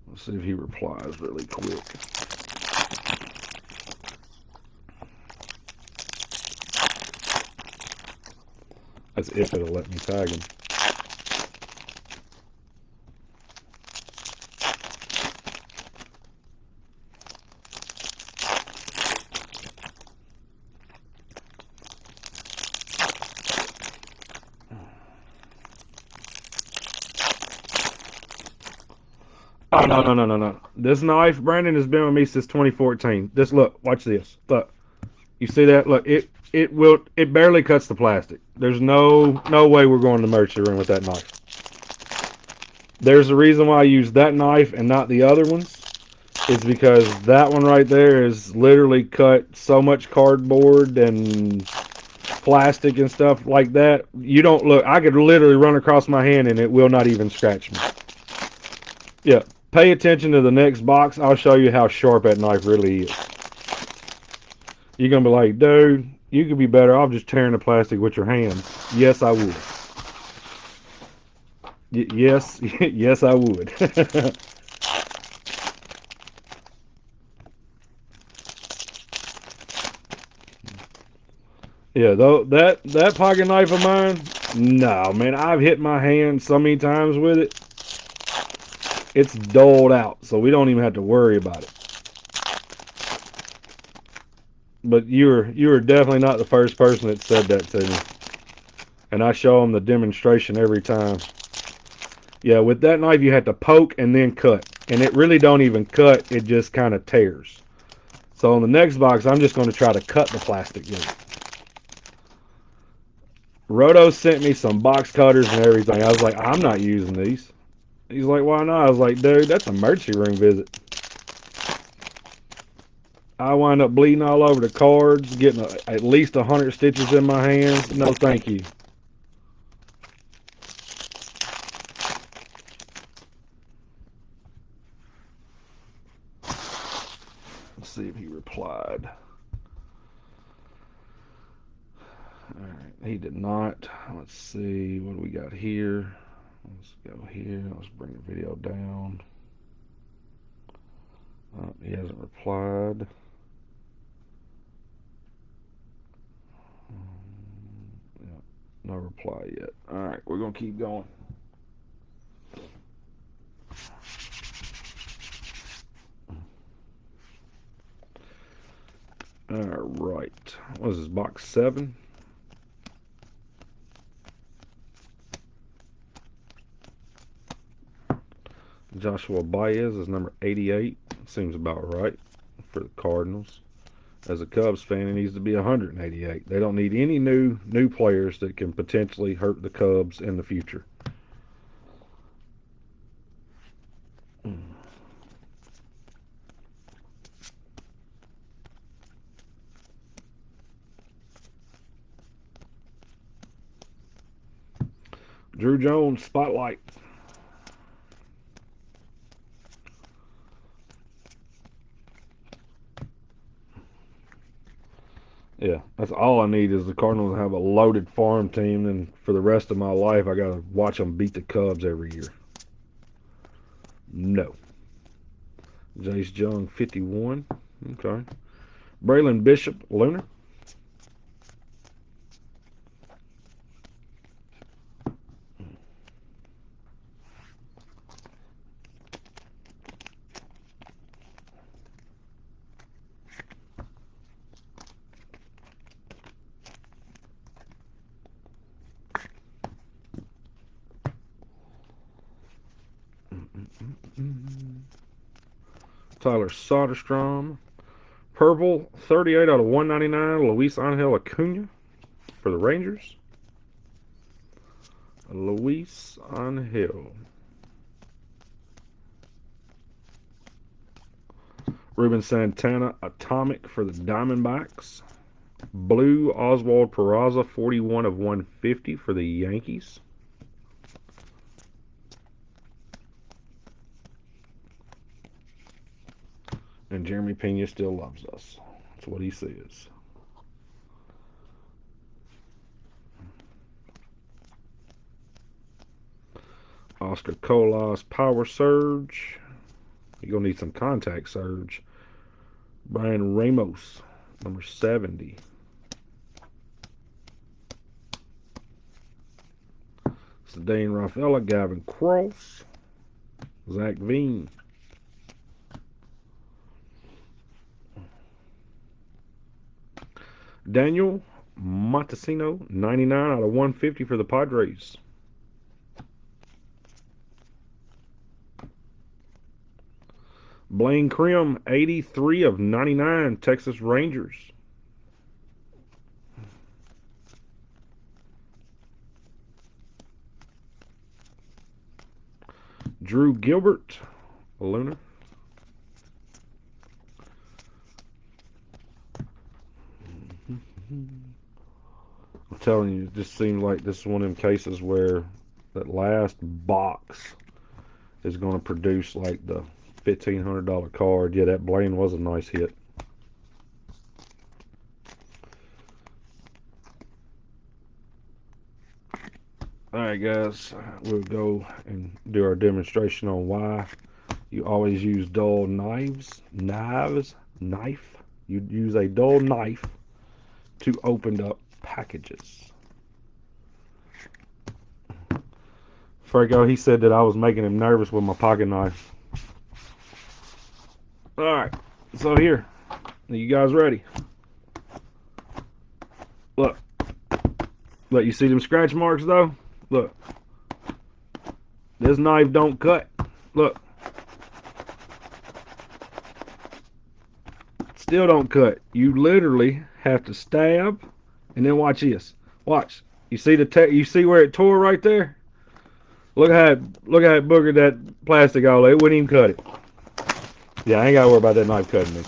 Let's see if he replies really quick. That's if it'll let me tag him. Oh no. This knife, Brandon, has been with me since 2014. This look, watch this. Look. You see that? Look, it barely cuts the plastic. There's no way we're going to the emergency room with that knife. There's a reason why I use that knife and not the other ones. It's because that one right there is literally cut so much cardboard and plastic and stuff like that. You don't look. I could literally run across my hand and it will not even scratch me. Yeah. Pay attention to the next box. I'll show you how sharp that knife really is. You're gonna be like, dude, you could be better off just tearing the plastic with your hands. Yes, I would. Yes, yes, I would. Yeah, though that pocket knife of mine, no man, I've hit my hand so many times with it. It's dulled out, so we don't even have to worry about it. But you were definitely not the first person that said that to me, and I show them the demonstration every time. Yeah, with that knife you have to poke and then cut, and it really don't even cut; it just kind of tears. So on the next box, I'm just going to try to cut the plastic with it. Roto sent me some box cutters and everything. I was like, I'm not using these. He's like, why not? I was like, dude, that's an emergency room visit. I wind up bleeding all over the cards, getting at least 100 stitches in my hands. No, thank you. Let's see if he replied. All right, he did not. Let's see what do we got here. Let's go here. Let's bring the video down. He hasn't replied. Yeah, no reply yet. All right, we're gonna keep going. All right, what is this, box 7? Joshua Baez is number 88. Seems about right for the Cardinals. As a Cubs fan, it needs to be 188. They don't need any new players that can potentially hurt the Cubs in the future. Drew Jones spotlight. Yeah, that's all I need is the Cardinals to have a loaded farm team, and for the rest of my life, I gotta watch them beat the Cubs every year. No. Jace Jung, 51. Okay. Braylon Bishop, Lunar. Tyler Soderstrom, Purple, 38 out of 199, Luis Angel Acuna for the Rangers. Luis Angel. Ruben Santana, Atomic for the Diamondbacks. Blue, Oswald Peraza, 41 of 150 for the Yankees. And Jeremy Pena still loves us. That's what he says. Oscar Colas, Power Surge. You're going to need some contact surge. Brian Ramos, number 70. Dane Rafaela, Gavin Cross. Zach Veen. Daniel Montesino, 99 out of 150 for the Padres. Blaine Crim, 83 of 99, Texas Rangers. Drew Gilbert, Luna. I'm telling you, it just seems like this is one of them cases where that last box is going to produce like the $1,500 card. Yeah, that Blaine was a nice hit. Alright guys, we'll go and do our demonstration on why you always use dull knife. You use a dull knife to open up packages. Franco, he said that I was making him nervous with my pocket knife. Alright, so here, are you guys ready? Look, you see them scratch marks though? Look, this knife don't cut. Look, still don't cut. You literally have to stab, and then watch this. Watch. You see you see where it tore right there? Look how it boogered that plastic all over. It wouldn't even cut it. Yeah, I ain't gotta worry about that knife cutting me.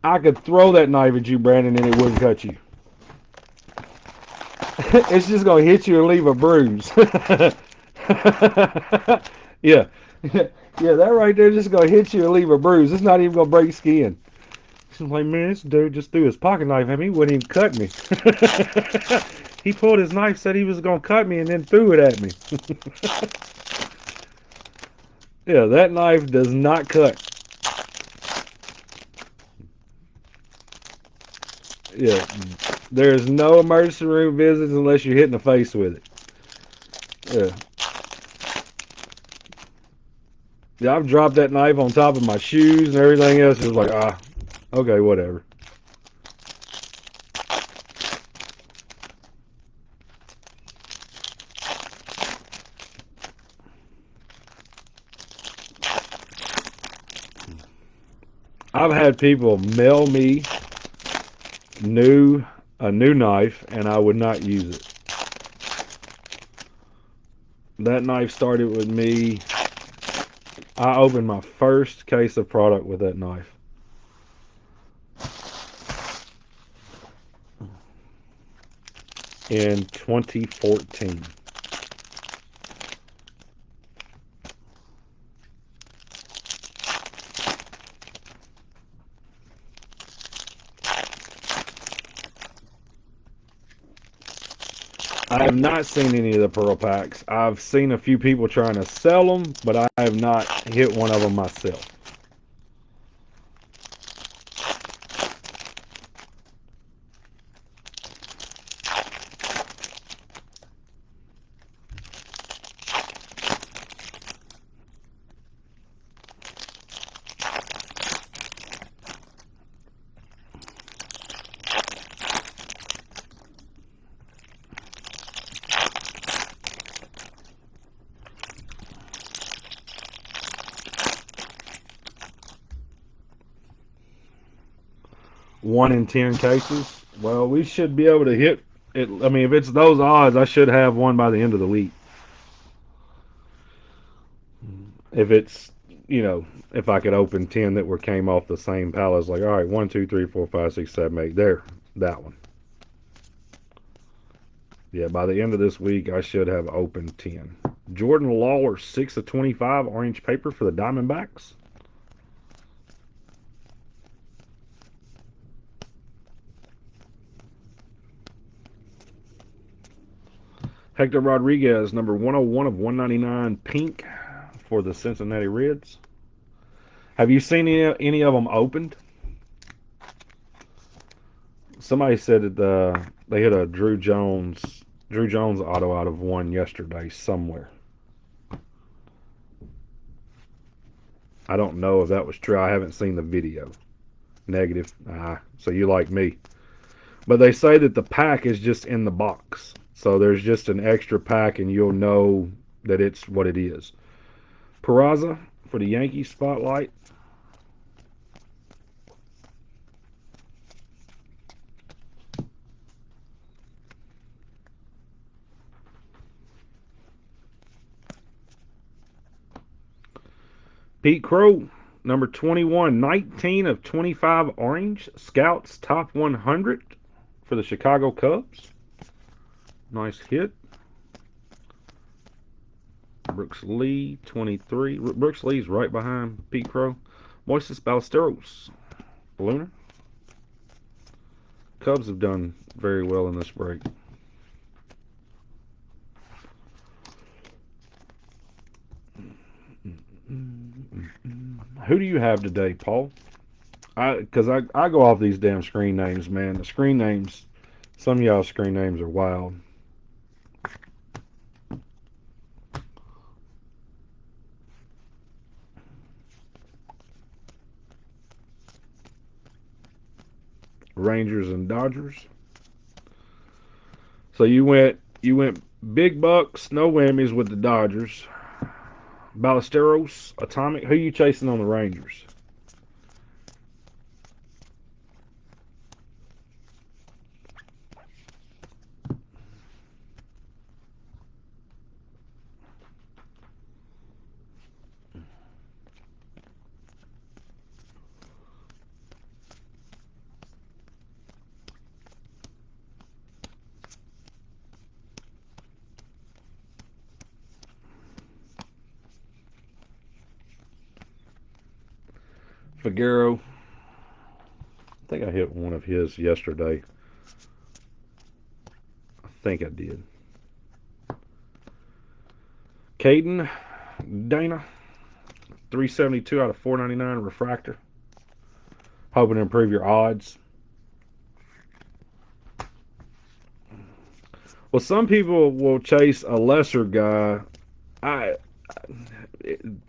I could throw that knife at you, Brandon, and it wouldn't cut you. It's just gonna hit you and leave a bruise. Yeah. Yeah, that right there just gonna hit you and leave a bruise. It's not even gonna break skin. She's like, man, this dude just threw his pocket knife at me. He wouldn't even cut me. He pulled his knife, said he was gonna cut me, and then threw it at me. Yeah, that knife does not cut. Yeah, there's no emergency room visits unless you're hit in the face with it. Yeah. Yeah, I've dropped that knife on top of my shoes and everything else. It was like, okay, whatever. I've had people mail me a new knife, and I would not use it. That knife started with me. I opened my first case of product with that knife. In 2014. I have not seen any of the Pearl Packs. I've seen a few people trying to sell them, but I have not hit one of them myself. 1 in 10 cases. Well, we should be able to hit it. I mean, if it's those odds, I should have one by the end of the week. If it's, you know, if I could open 10 that were came off the same pallets, like, all right, 1, 2, 3, 4, 5, 6, 7, 8. There, that one. Yeah, by the end of this week, I should have opened 10. Jordan Lawler, 6 of 25, orange paper for the Diamondbacks. Hector Rodriguez, number 101 of 199, pink for the Cincinnati Reds. Have you seen any of them opened? Somebody said that they hit a Drew Jones auto out of one yesterday somewhere. I don't know if that was true. I haven't seen the video. Negative. So you like me. But they say that the pack is just in the box. So there's just an extra pack and you'll know that it's what it is. Peraza for the Yankees spotlight. Pete Crow, number 21, 19 of 25 orange. Scouts top 100 for the Chicago Cubs. Nice hit. Brooks Lee, 23. Brooks Lee's right behind Pete Crow. Moises Ballesteros, Ballooner. Cubs have done very well in this break. Who do you have today, Paul? Because I go off these damn screen names, man. The screen names, some of y'all screen names are wild. Rangers and Dodgers. So you went big bucks, no whammies with the Dodgers. Ballesteros, Atomic. Who you chasing on the Rangers? Figueroa. I think I hit one of his yesterday. I think I did. Caden, Dana, 372 out of 499 refractor. Hoping to improve your odds. Well, some people will chase a lesser guy. I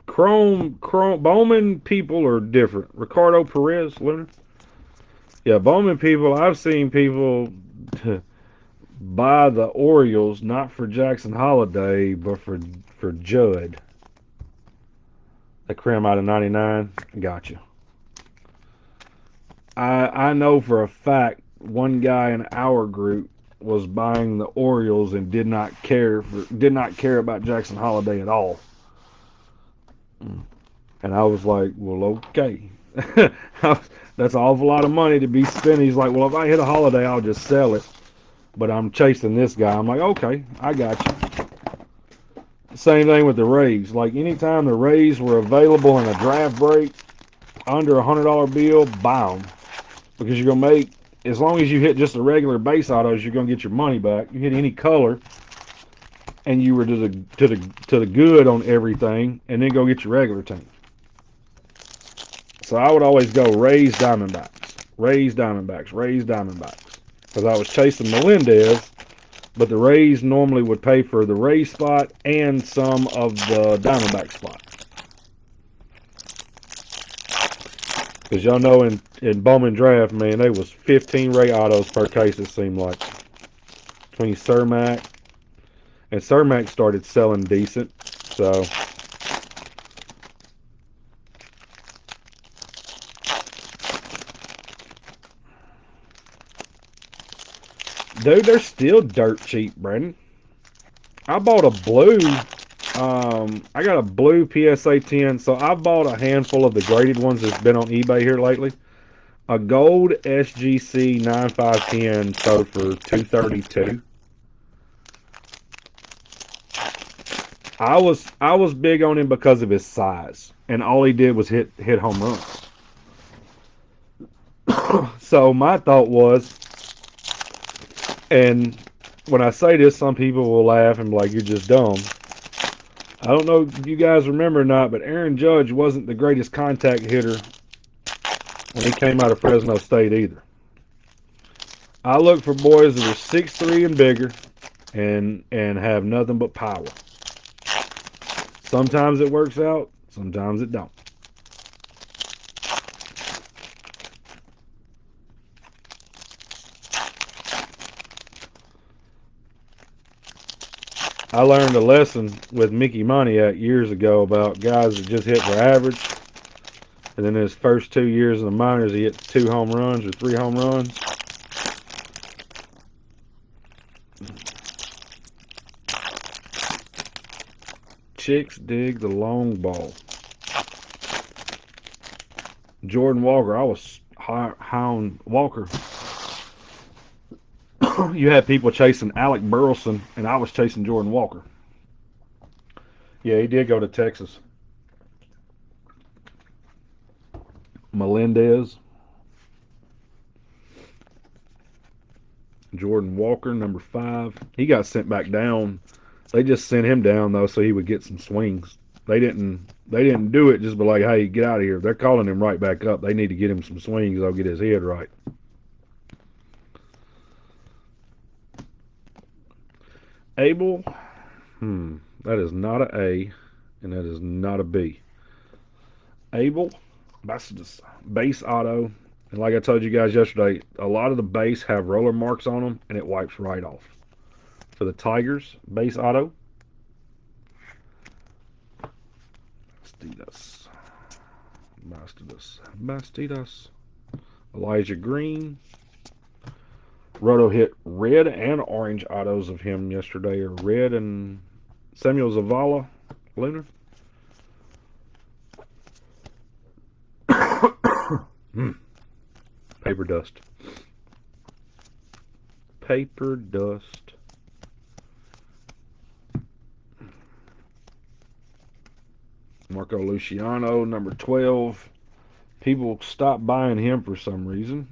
Chrome Bowman people are different. Ricardo Perez, Lunar. Yeah, Bowman people. I've seen people buy the Orioles not for Jackson Holiday, but for Judd. They cram out of 99. Gotcha. I know for a fact one guy in our group was buying the Orioles and did not care about Jackson Holiday at all. And I was like, well, okay. That's an awful lot of money to be spent. He's like, well, if I hit a Holiday, I'll just sell it. But I'm chasing this guy. I'm like, okay, I got you. Same thing with the Rays. Like anytime the Rays were available in a draft break under $100 bill, buy them. Because you're gonna make, as long as you hit just the regular base autos, you're gonna get your money back. You hit any color, and you were to the good on everything, and then go get your regular team. So I would always go Rays Diamondbacks, Rays Diamondbacks, Rays Diamondbacks, because I was chasing Melendez, but the Rays normally would pay for the Rays spot and some of the Diamondback spot. Because y'all know in Bowman draft, man, there was 15 Ray autos per case, it seemed like. Between Cermak, and Cermak started selling decent. So Dude, they're still dirt cheap, Brandon. I bought a blue. I got a blue PSA 10, so I bought a handful of the graded ones that's been on eBay here lately. A gold SGC 9510 sold for $232. I was big on him because of his size, and all he did was hit home runs. So my thought was, and when I say this, some people will laugh and be like, "You're just dumb." I don't know if you guys remember or not, but Aaron Judge wasn't the greatest contact hitter when he came out of Fresno State either. I look for boys that are 6'3" and bigger and have nothing but power. Sometimes it works out, sometimes it don't. I learned a lesson with Mickey Moniak years ago about guys that just hit for average, and then his first 2 years in the minors, he hit 2 home runs or 3 home runs. Chicks dig the long ball. Jordan Walker, I was hound Walker. You had people chasing Alec Burleson, and I was chasing Jordan Walker. Yeah, he did go to Texas. Melendez, Jordan Walker, number 5. He got sent back down. They just sent him down though, so he would get some swings. They didn't do it just be like, hey, get out of here. They're calling him right back up. They need to get him some swings. They'll get his head right. Abel, that is not a A, and that is not a B. Abel, that's just base auto. And like I told you guys yesterday, a lot of the base have roller marks on them, and it wipes right off. For the Tigers, base auto. Bastidas. Elijah Green. Roto hit red and orange autos of him yesterday, or red and Samuel Zavala, Lunar. Paper dust. Paper dust. Marco Luciano, number 12. People stopped buying him for some reason.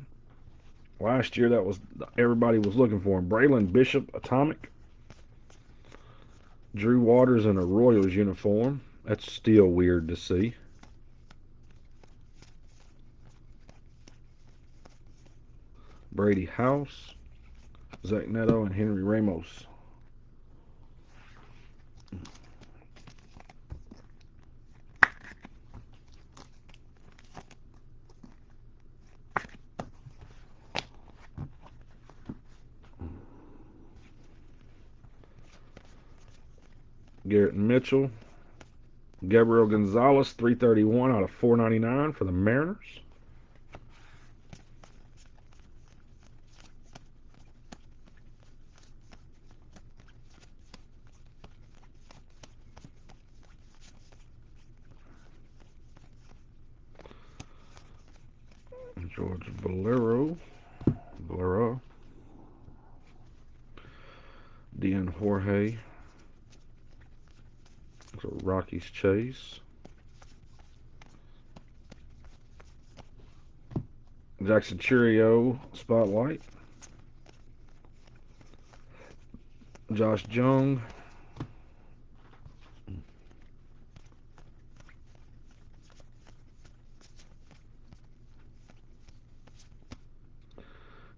Last year, that was everybody was looking for him. Braylon Bishop, Atomic. Drew Waters in a Royals uniform. That's still weird to see. Brady House, Zach Neto, and Henry Ramos. Garrett Mitchell. Gabriel Gonzalez, 331 out of 499 for the Mariners. George Valero. Dean Jorge. So Rockies Chase. Jackson Churio Spotlight. Josh Jung.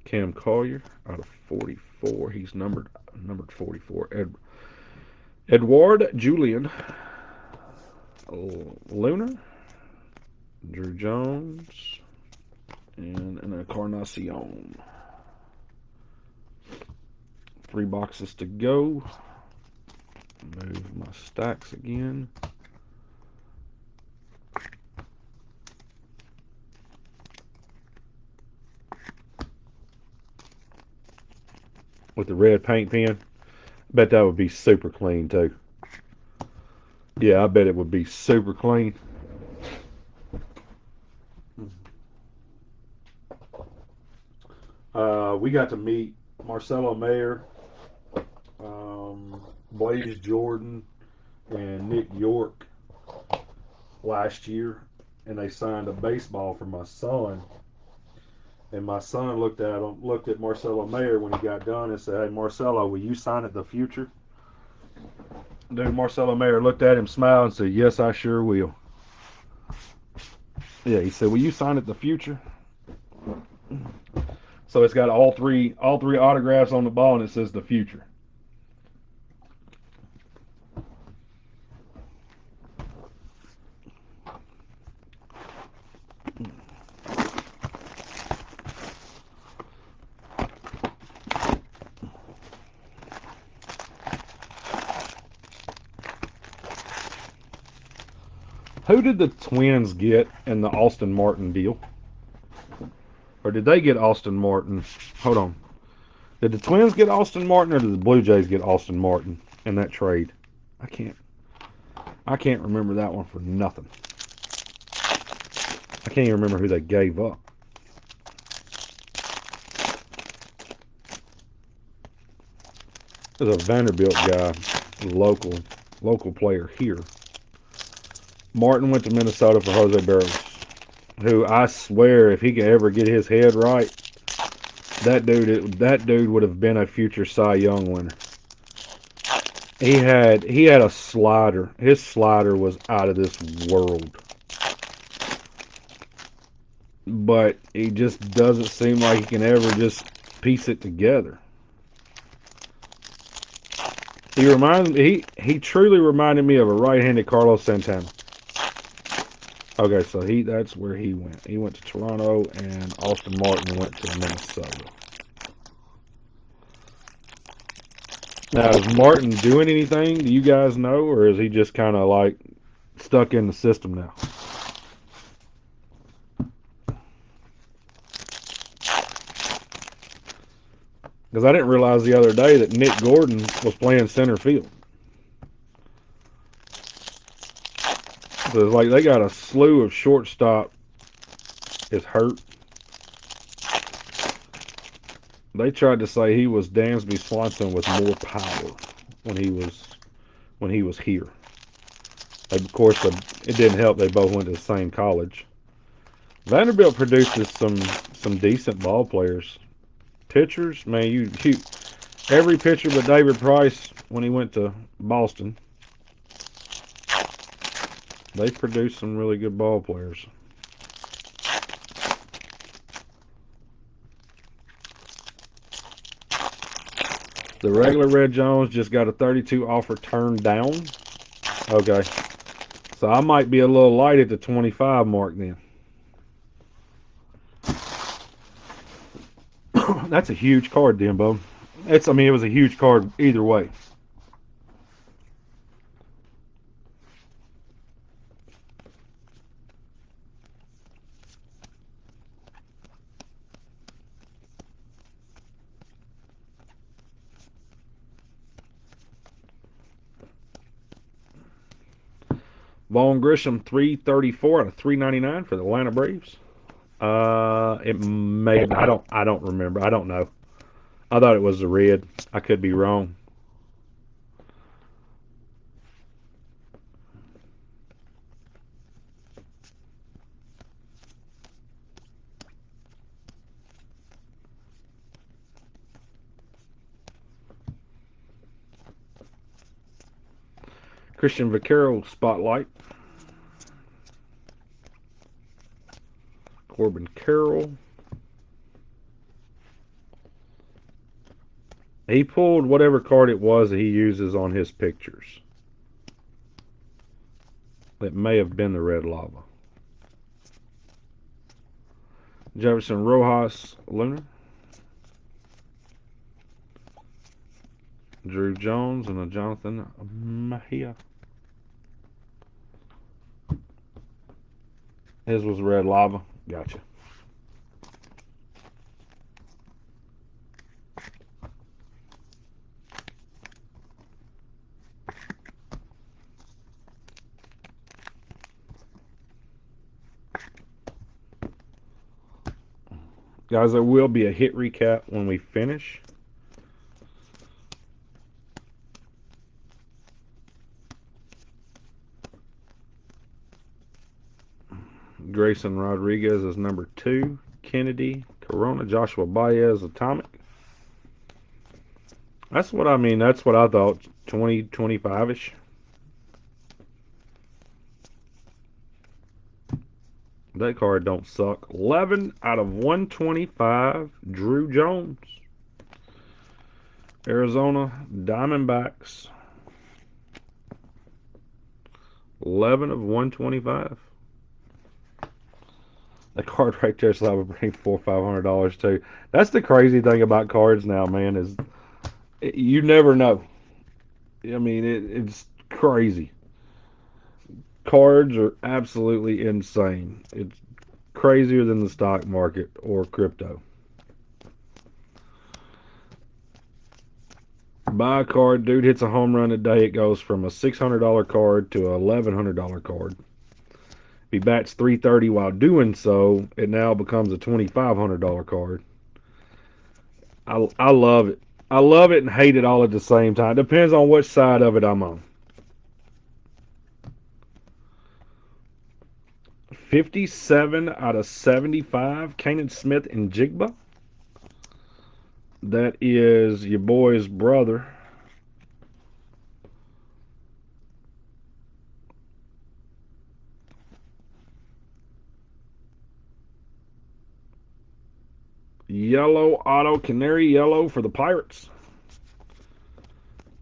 Cam Collier out of 44. He's numbered 44. Edward Julian. Lunar. Drew Jones. And an Encarnacion. 3 boxes to go. Move my stacks again. with the red paint pen. I bet that would be super clean too. Yeah, I bet it would be super clean. We got to meet Marcelo Mayer, Blaze Jordan, and Nick York last year, and they signed a baseball for my son. And my son looked at Marcelo Mayer when he got done, and said, "Hey, Marcelo, will you sign at the future?" Dude, Marcelo Mayer looked at him, smiled, and said, "Yes, I sure will." Yeah, he said, "Will you sign at the future?" So it's got all three autographs on the ball, and it says the future. Who did the Twins get in the Austin Martin deal? Or did they get Austin Martin? Hold on. Did the Twins get Austin Martin, or did the Blue Jays get Austin Martin in that trade? I can't. I can't remember that one for nothing. I can't even remember who they gave up. There's a Vanderbilt guy, local player here. Martin went to Minnesota for Jose Barrios, who I swear, if he could ever get his head right, that dude would have been a future Cy Young winner. He had a slider. His slider was out of this world. But he just doesn't seem like he can ever just piece it together. He truly reminded me of a right-handed Carlos Santana. Okay, so that's where he went. He went to Toronto, and Austin Martin went to Minnesota. Now, is Martin doing anything? Do you guys know, or is he just kind of like stuck in the system now? Because I didn't realize the other day that Nick Gordon was playing center field. So it's like they got a slew of shortstop is hurt. They tried to say he was Dansby Swanson with more power when he was here. Of course, it didn't help. They both went to the same college. Vanderbilt produces some decent ball players. Pitchers, man, you every pitcher but David Price when he went to Boston. They produced some really good ball players. The regular Red Jones just got a 32 offer turned down. Okay. So I might be a little light at the 25 mark then. That's a huge card, then, Bo. It was a huge card either way. Vaughn Grisham 334 out of 399 for the Atlanta Braves. It may I don't remember. I don't know. I thought it was the red. I could be wrong. Christian Vaquero spotlight. Corbin Carroll. He pulled whatever card it was that he uses on his pictures. It may have been the red lava. Jefferson Rojas Lunar. Drew Jones and a Jonathan Mejia. His was red lava. Gotcha. Guys, there will be a hit recap when we finish. Grayson Rodriguez is number 2. Kennedy, Corona, Joshua Baez, Atomic. That's what I mean. That's what I thought. 20, 25-ish. That card don't suck. 11 out of 125. Drew Jones. Arizona Diamondbacks. 11 of 125. That card right there, so I would bring $400 or $500 too. That's the crazy thing about cards now, man. Is you never know. I mean, it's crazy. Cards are absolutely insane. It's crazier than the stock market or crypto. Buy a card, dude hits a home run today, it goes from a $600 card to a $1,100 card. If he bats .330 while doing so, it now becomes a $2,500 card. I love it. I love it and hate it all at the same time. Depends on which side of it I'm on. 57 out of 75. Kanan Smith and Jigba. That is your boy's brother. Yellow auto, canary yellow for the Pirates.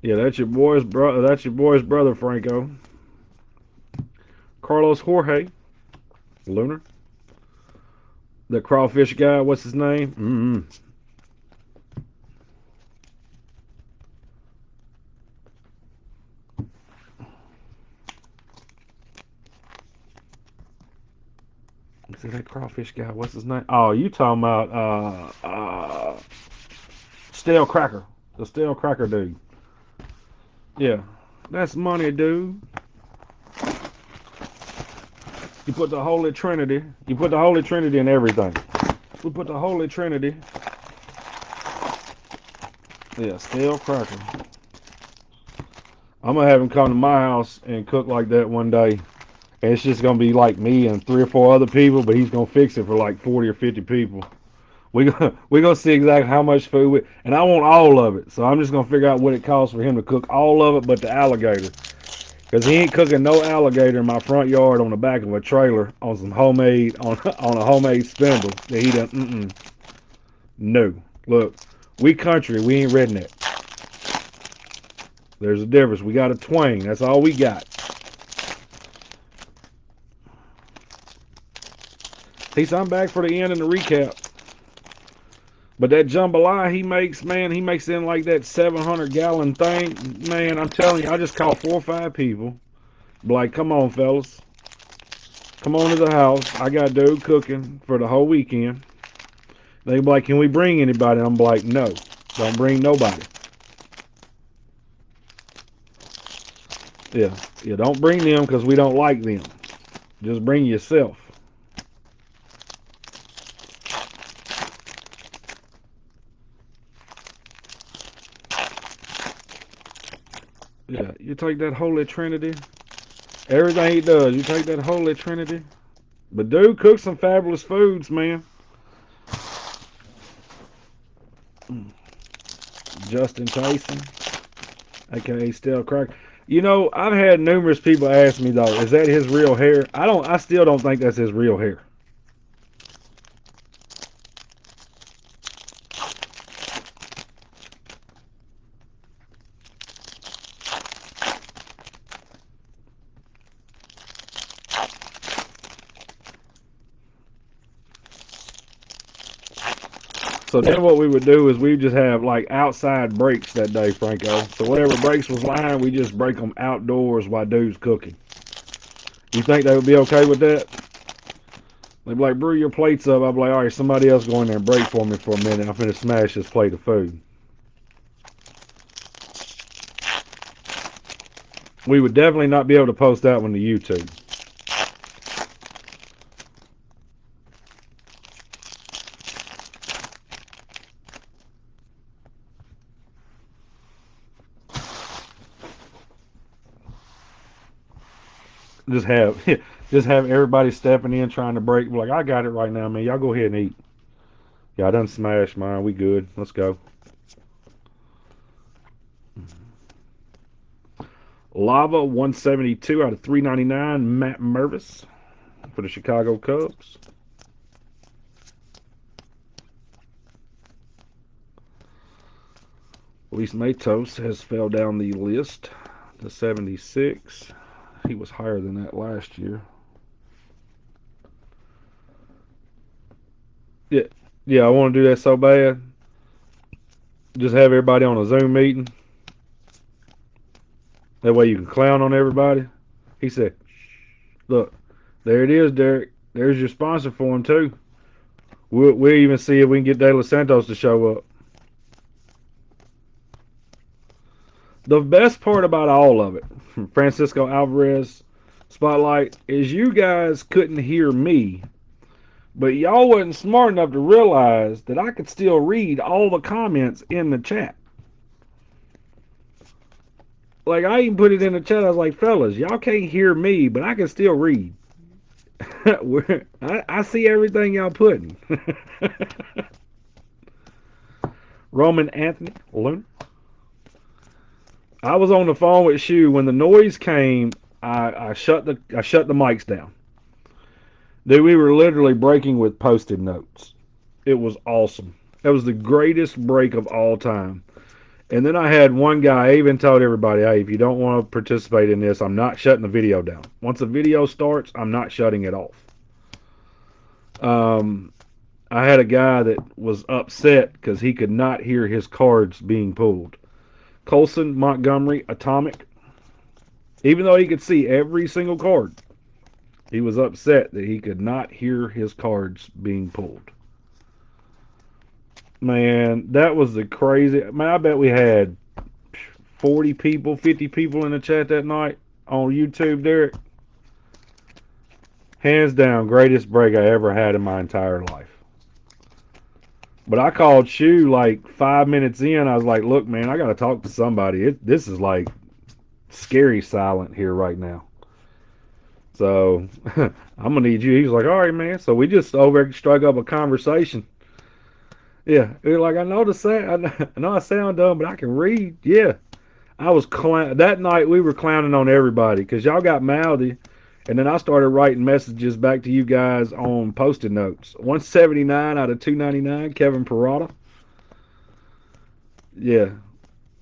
Yeah, that's your boy's brother. That's your boy's brother, Franco. Carlos Jorge, Lunar. The crawfish guy, what's his name? Is it that crawfish guy? What's his name? Oh, you talking about Stale Cracker. The Stale Cracker dude. Yeah. That's money, dude. You put the Holy Trinity. You put the Holy Trinity in everything. We put the Holy Trinity. Yeah, Stale Cracker. I'm gonna have him come to my house and cook like that one day. And it's just gonna be like me and 3 or 4 other people, but he's gonna fix it for like 40 or 50 people. We gonna see exactly how much food and I want all of it. So I'm just gonna figure out what it costs for him to cook all of it but the alligator. Cause he ain't cooking no alligator in my front yard on the back of a trailer on some homemade on a homemade spindle that he done. No. Look, we country, we ain't redneck. There's a difference. We got a twang. That's all we got. He's I'm back for the end and the recap. But that jambalaya he makes, man, he makes it in like that 700-gallon thing. Man, I'm telling you, I just called 4 or 5 people. Be like, come on, fellas. Come on to the house. I got dude cooking for the whole weekend. They be like, can we bring anybody? I'm like, no. Don't bring nobody. Yeah, don't bring them because we don't like them. Just bring yourself. Yeah, you take that Holy Trinity. Everything he does, you take that Holy Trinity. But dude cooks some fabulous foods, man. Justin Tyson, aka Stale Crack. You know, I've had numerous people ask me though, is that his real hair? I still don't think that's his real hair. So then what we would do is we just have like outside breaks that day, Franco. So whatever breaks was lying, we just break them outdoors while dude's cooking. You think they would be okay with that? They'd be like, brew your plates up. I'd be like, all right, somebody else go in there and break for me for a minute. I'm finna smash this plate of food. We would definitely not be able to post that one to YouTube. Just have just have everybody stepping in trying to break. Like, I got it right now, man. Y'all go ahead and eat. Yeah, I done smashed mine. We good. Let's go. Lava 172 out of 399. Matt Mervis for the Chicago Cubs. Luis Matos has fell down the list to 76. He was higher than that last year. Yeah, yeah, I want to do that so bad. Just have everybody on a Zoom meeting. That way you can clown on everybody. He said, "Look, there it is, Derek. There's your sponsor for him too. We'll even see if we can get De Los Santos to show up." The best part about all of it, from Francisco Alvarez Spotlight, is you guys couldn't hear me, but y'all wasn't smart enough to realize that I could still read all the comments in the chat. Like, I even put it in the chat. I was like, fellas, y'all can't hear me, but I can still read. I see everything y'all putting. Roman Anthony Luna. I was on the phone with Shu when the noise came. I shut the mics down. Dude, we were literally breaking with post-it notes. It was awesome. That was the greatest break of all time. And then I had one guy, I even told everybody, hey, if you don't want to participate in this, I'm not shutting the video down. Once the video starts, I'm not shutting it off. I had a guy that was upset because he could not hear his cards being pulled. Colson, Montgomery, Atomic. Even though he could see every single card, he was upset that he could not hear his cards being pulled. Man, that was the crazy. Man, I bet we had 40 people, 50 people in the chat that night on YouTube, Derek. Hands down, greatest break I ever had in my entire life. But I called Shu like 5 minutes in. I was like, look, man, I got to talk to somebody. This is like scary silent here right now. So I'm going to need you. He was like, all right, man. So we just over struck up a conversation. Yeah. Like, I know I sound dumb, but I can read. Yeah. I was that night we were clowning on everybody because y'all got mouthy, and then I started writing messages back to you guys on post-it notes. 179 out of 299, Kevin Parada. Yeah,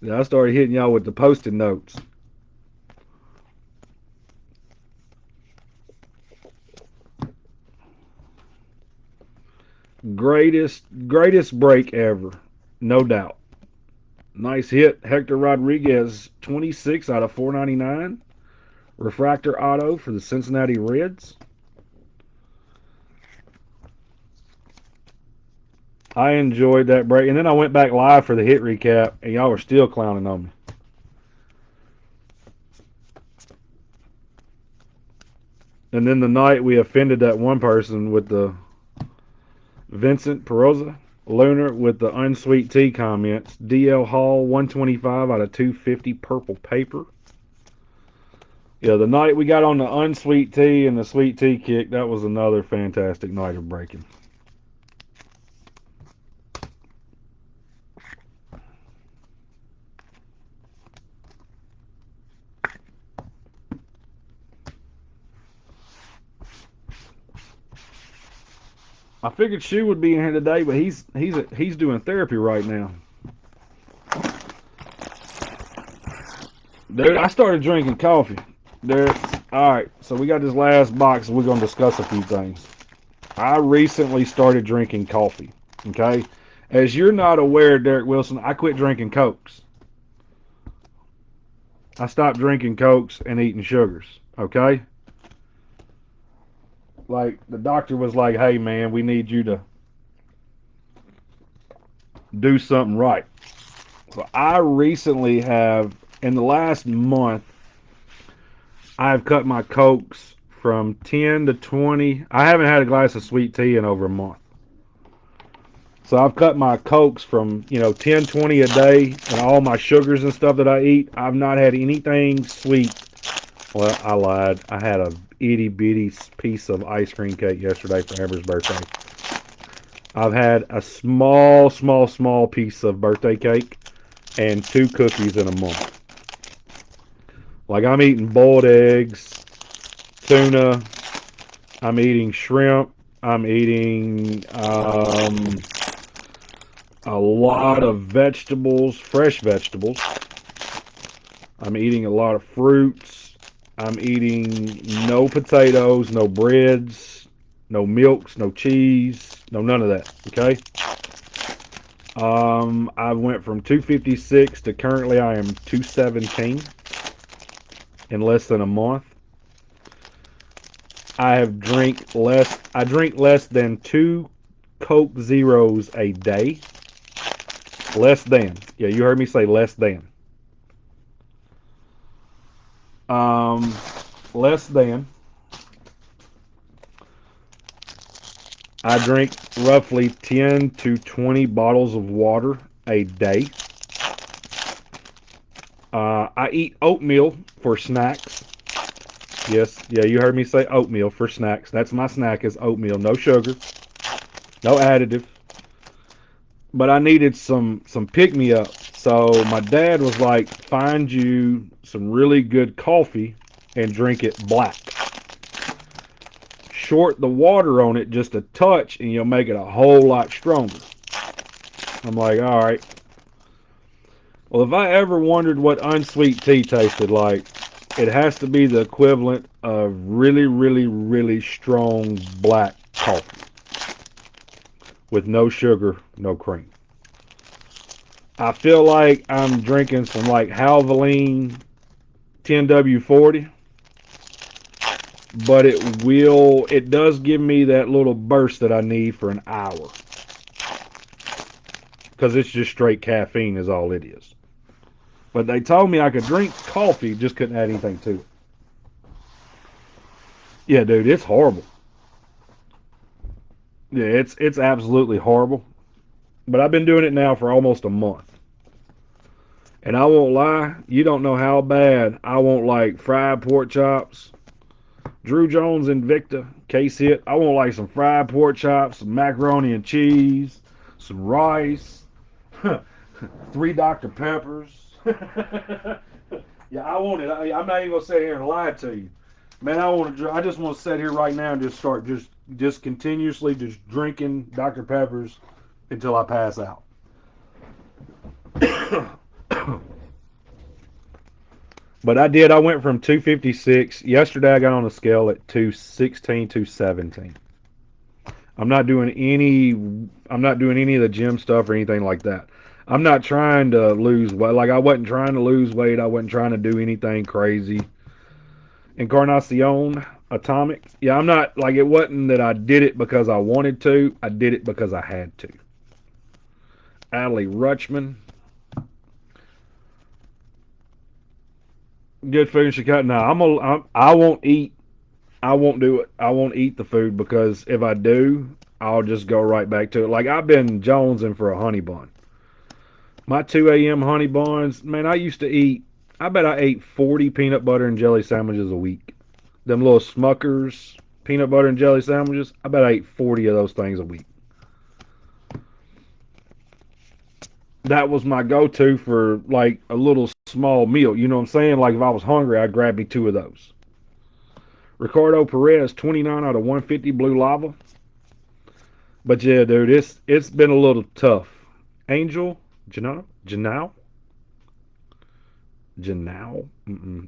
I started hitting y'all with the post-it notes. Greatest break ever, no doubt. Nice hit, Hector Rodriguez, 26 out of 499. Refractor auto for the Cincinnati Reds. I enjoyed that break, and then I went back live for the hit recap, and y'all were still clowning on me. And then the night we offended that one person with the Vincent Peroza Lunar with the unsweet tea comments. DL Hall 125 out of 250 purple paper. Yeah, the night we got on the unsweet tea and the sweet tea kick, that was another fantastic night of breaking. I figured Shu would be in here today, but he's doing therapy right now. Dude, I started drinking coffee. All right, so we got this last box. We're gonna discuss a few things. I recently started drinking coffee. Okay, as you're not aware, Derek Wilson, I quit drinking Cokes. I stopped drinking Cokes and eating sugars. Okay, like the doctor was like, "Hey, man, we need you to do something right." So I recently have, in the last month, I've cut my Cokes from 10 to 20. I haven't had a glass of sweet tea in over a month. So I've cut my Cokes from, 10, 20 a day, and all my sugars and stuff that I eat. I've not had anything sweet Well, I lied. I had a itty bitty piece of ice cream cake yesterday for Amber's birthday. I've had a small piece of birthday cake and two cookies in a month. Like I'm eating boiled eggs, tuna. I'm eating shrimp. I'm eating a lot of vegetables, fresh vegetables. I'm eating a lot of fruits. I'm eating no potatoes, no breads, no milks, no cheese, no none of that. Okay. I went from 256 to currently I am 217 in less than a month. I drink less than two Coke Zeros a day. Less than. Yeah, you heard me say less than. Um, less than. I drink roughly 10 to 20 bottles of water a day. I eat oatmeal for snacks. Yes, yeah, you heard me say oatmeal for snacks. That's my snack is oatmeal, no sugar, no additive. But I needed some pick me up. So my dad was like, find you some really good coffee and drink it black. Short the water on it just a touch and you'll make it a whole lot stronger. I'm like, all right. Well, if I ever wondered what unsweet tea tasted like, it has to be the equivalent of really strong black coffee with no sugar, no cream. I feel like I'm drinking some like Halvaline 10W40, but it does give me that little burst that I need for an hour because it's just straight caffeine is all it is. But they told me I could drink coffee, just couldn't add anything to it. Yeah, dude, it's horrible. Yeah, it's absolutely horrible. But I've been doing it now for almost a month. And I won't lie, you don't know how bad I won't like fried pork chops. Drew Jones Invicta, case hit. I want like some fried pork chops, some macaroni and cheese, some rice, three Dr. Peppers. Yeah, I want it. I'm not even gonna sit here and lie to you, man. I just want to sit here right now and just start just continuously just drinking Dr. Peppers until I pass out. But I did. I went from 256. Yesterday I got on the scale at 216, 217. I'm not doing any. I'm not doing any of the gym stuff or anything like that. I'm not trying to lose weight. Like I wasn't trying to lose weight. I wasn't trying to do anything crazy. Encarnacion Atomic. Yeah, I'm not like it wasn't that I did it because I wanted to. I did it because I had to. Adley Rutschman. Good food in Chicago. No, I won't eat. I won't do it. I won't eat the food because if I do, I'll just go right back to it. Like I've been jonesing for a honey bun. My 2 a.m. honey buns, man, I used to eat, I bet I ate 40 peanut butter and jelly sandwiches a week. Them little Smuckers peanut butter and jelly sandwiches, I bet I ate 40 of those things a week. That was my go to for like a little small meal. You know what I'm saying? Like if I was hungry, I'd grab me two of those. Ricardo Perez, 29 out of 150 blue lava. But yeah, dude, it's been a little tough. Angel, Janelle, Janelle?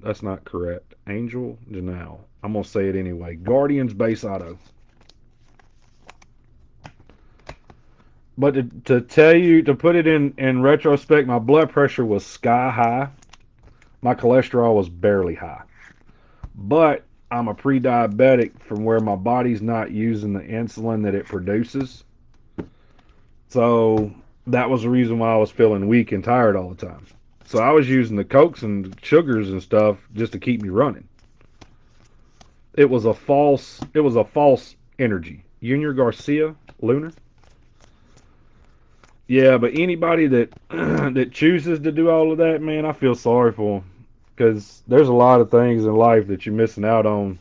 That's not correct. Angel Janelle. I'm gonna say it anyway. Guardians base auto. But to tell you to put it in retrospect, my blood pressure was sky high. My cholesterol was barely high. But I'm a pre-diabetic from where my body's not using the insulin that it produces. So that was the reason why I was feeling weak and tired all the time. So I was using the cokes and sugars and stuff just to keep me running. It was a false energy. Junior Garcia, Lunar. Yeah, but anybody that that chooses to do all of that, man, I feel sorry for them. because there's a lot of things in life that you're missing out on.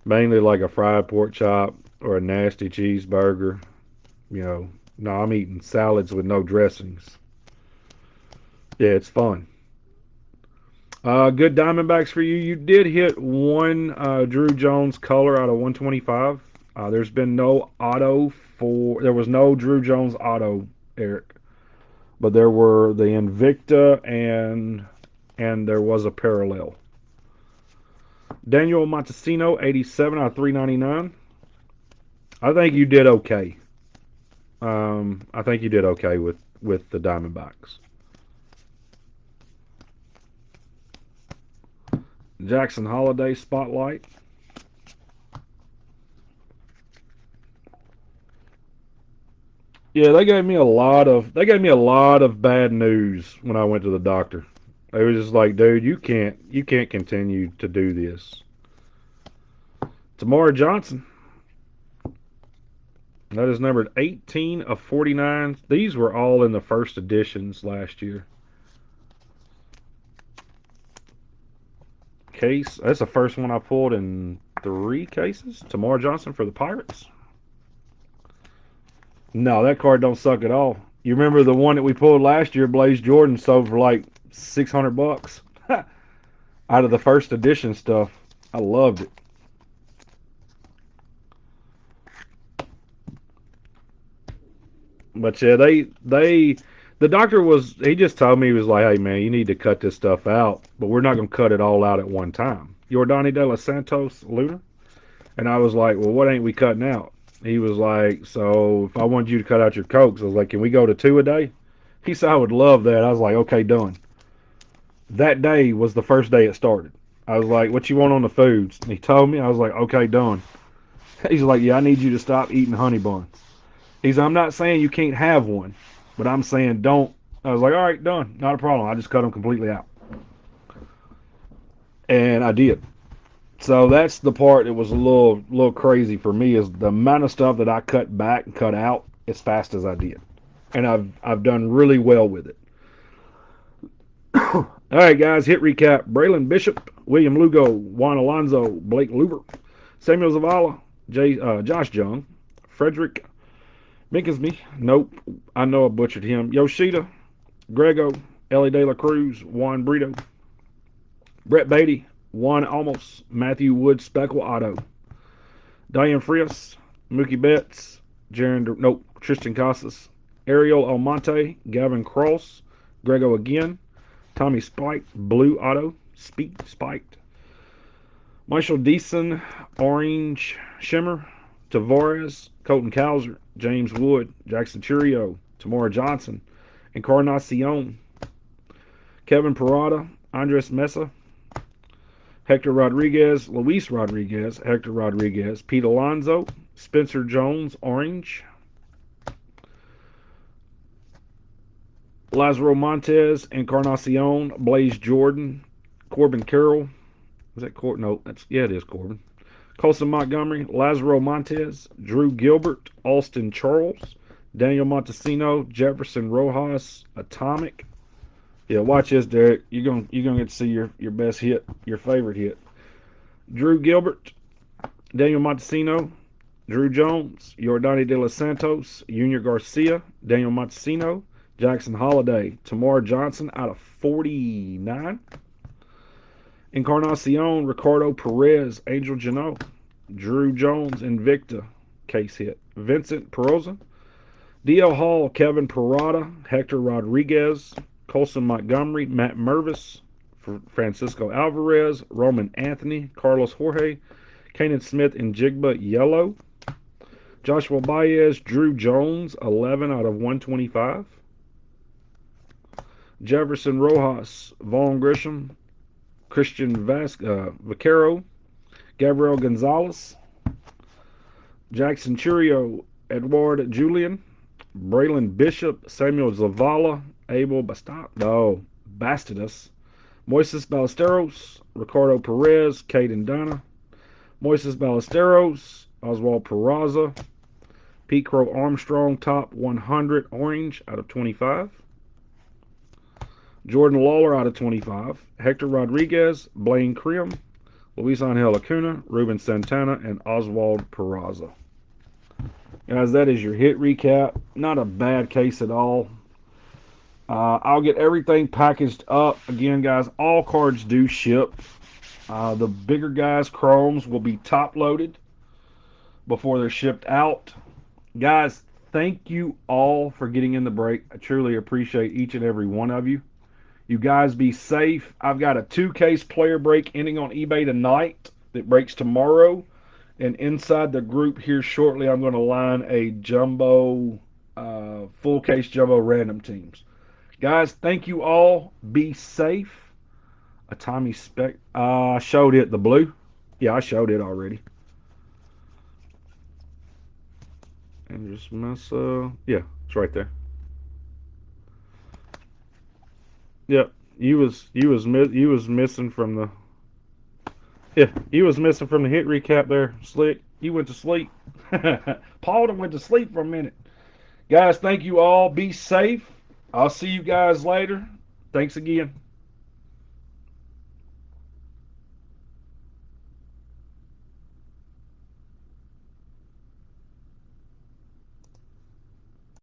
Mainly like a fried pork chop or a nasty cheeseburger. You know, no, I'm eating salads with no dressings. Yeah, it's fun. Good Diamondbacks for you. You did hit one Drew Jones color out of 125. There's been no auto for. There was no Drew Jones auto, Eric, but there were the Invicta and there was a parallel. Daniel Montesino, 87 out of 399. I think you did okay. I think you did okay with the Diamondbacks. Jackson Holiday Spotlight. Yeah, they gave me a lot of bad news when I went to the doctor. They were just like, dude, you can't continue to do this. Tamara Johnson, that is numbered 18 of 49. These were all in the first editions last year. Case, that's the first one I pulled in 3 cases. Tamara Johnson for the Pirates. No, that card don't suck at all. You remember the one that we pulled last year, Blaze Jordan sold for like $600 out of the first edition stuff. I loved it. But yeah, the doctor was he just told me he was like, hey man, you need to cut this stuff out, but we're not gonna cut it all out at one time. Yordani De Los Santos Luna, and I was like, well, what ain't we cutting out? He was like, so if I wanted you to cut out your cokes, I was like, can we go to 2 a day? He said I would love that. I was like, okay, done. That day was the first day it started. I was like, what you want on the foods? And he told me. I was like, okay, done. He's like, yeah, I need you to stop eating honey buns. He's like, I'm not saying you can't have one, but I'm saying don't. I was like, all right, done. Not a problem. I just cut them completely out. And I did. So that's the part that was a little crazy for me is the amount of stuff that I cut back and cut out as fast as I did. And I've done really well with it. All right, guys, hit recap. Braylon Bishop, William Lugo, Juan Alonso, Blake Luber, Samuel Zavala, Josh Jung, Frederick Minkesby. Nope, I know I butchered him. Yoshida, Grego, Ellie De La Cruz, Juan Brito, Brett Beatty, Juan Almost, Matthew Wood, Speckle Otto, Diane Frias, Mookie Betts, Tristan Casas, Ariel Almonte, Gavin Cross, Grego again, Tommy Spike, Blue Auto, Spiked, Marshall Deason, Orange Shimmer, Tavares, Colton Cowser, James Wood, Jackson Churio, Tamora Johnson, Encarnacion, Kevin Parada, Andres Mesa, Hector Rodriguez, Luis Rodriguez, Hector Rodriguez, Pete Alonso, Spencer Jones, Orange, Lazaro Montez, Encarnacion, Blaze Jordan, Corbin Carroll. Is that Corbin? No, it is Corbin. Colson Montgomery, Lazaro Montez, Drew Gilbert, Austin Charles, Daniel Montesino, Jefferson Rojas, Atomic. Yeah, watch this, Derek. You're gonna get to see your best hit, your favorite hit. Drew Gilbert, Daniel Montesino, Drew Jones, Yordani De Los Santos, Junior Garcia, Daniel Montesino, Jackson Holiday, Tamar Johnson out of 49. Encarnacion, Ricardo Perez, Angel Geno, Drew Jones, Invicta, case hit. Vincent Peroza, D.L. Hall, Kevin Parada, Hector Rodriguez, Colson Montgomery, Matt Mervis, Francisco Alvarez, Roman Anthony, Carlos Jorge, Kanan Smith, and Jigba Yellow. Joshua Baez, Drew Jones, 11 out of 125. Jefferson Rojas, Vaughn Grisham, Christian Vaquero, Gabriel Gonzalez, Jackson Churio, Edward Julian, Braylon Bishop, Samuel Zavala, Abel Bastidus, Moises Ballesteros, Ricardo Perez, Caden Donna, Moises Ballesteros, Oswald Peraza, Pete Crow Armstrong, top 100 orange out of 25. Jordan Lawler out of 25. Hector Rodriguez, Blaine Crim, Luis Angel Acuna, Ruben Santana, and Oswald Peraza. Guys, that is your hit recap. Not a bad case at all. I'll get everything packaged up. Again, guys, all cards do ship. The bigger guys, chromes, will be top loaded before they're shipped out. Guys, thank you all for getting in the break. I truly appreciate each and every one of you. You guys be safe. I've got a 2-case player break ending on eBay tonight that breaks tomorrow. And inside the group here shortly, I'm going to line a jumbo, full case jumbo random teams. Guys, thank you all. Be safe. A Tommy Spec. I showed it, the blue. Yeah, I showed it already. And just mess. Yeah, it's right there. Yep, you was missing from the. Yeah, you was missing from the hit recap there, Slick. You went to sleep. Paul done went to sleep for a minute. Guys, thank you all. Be safe. I'll see you guys later. Thanks again.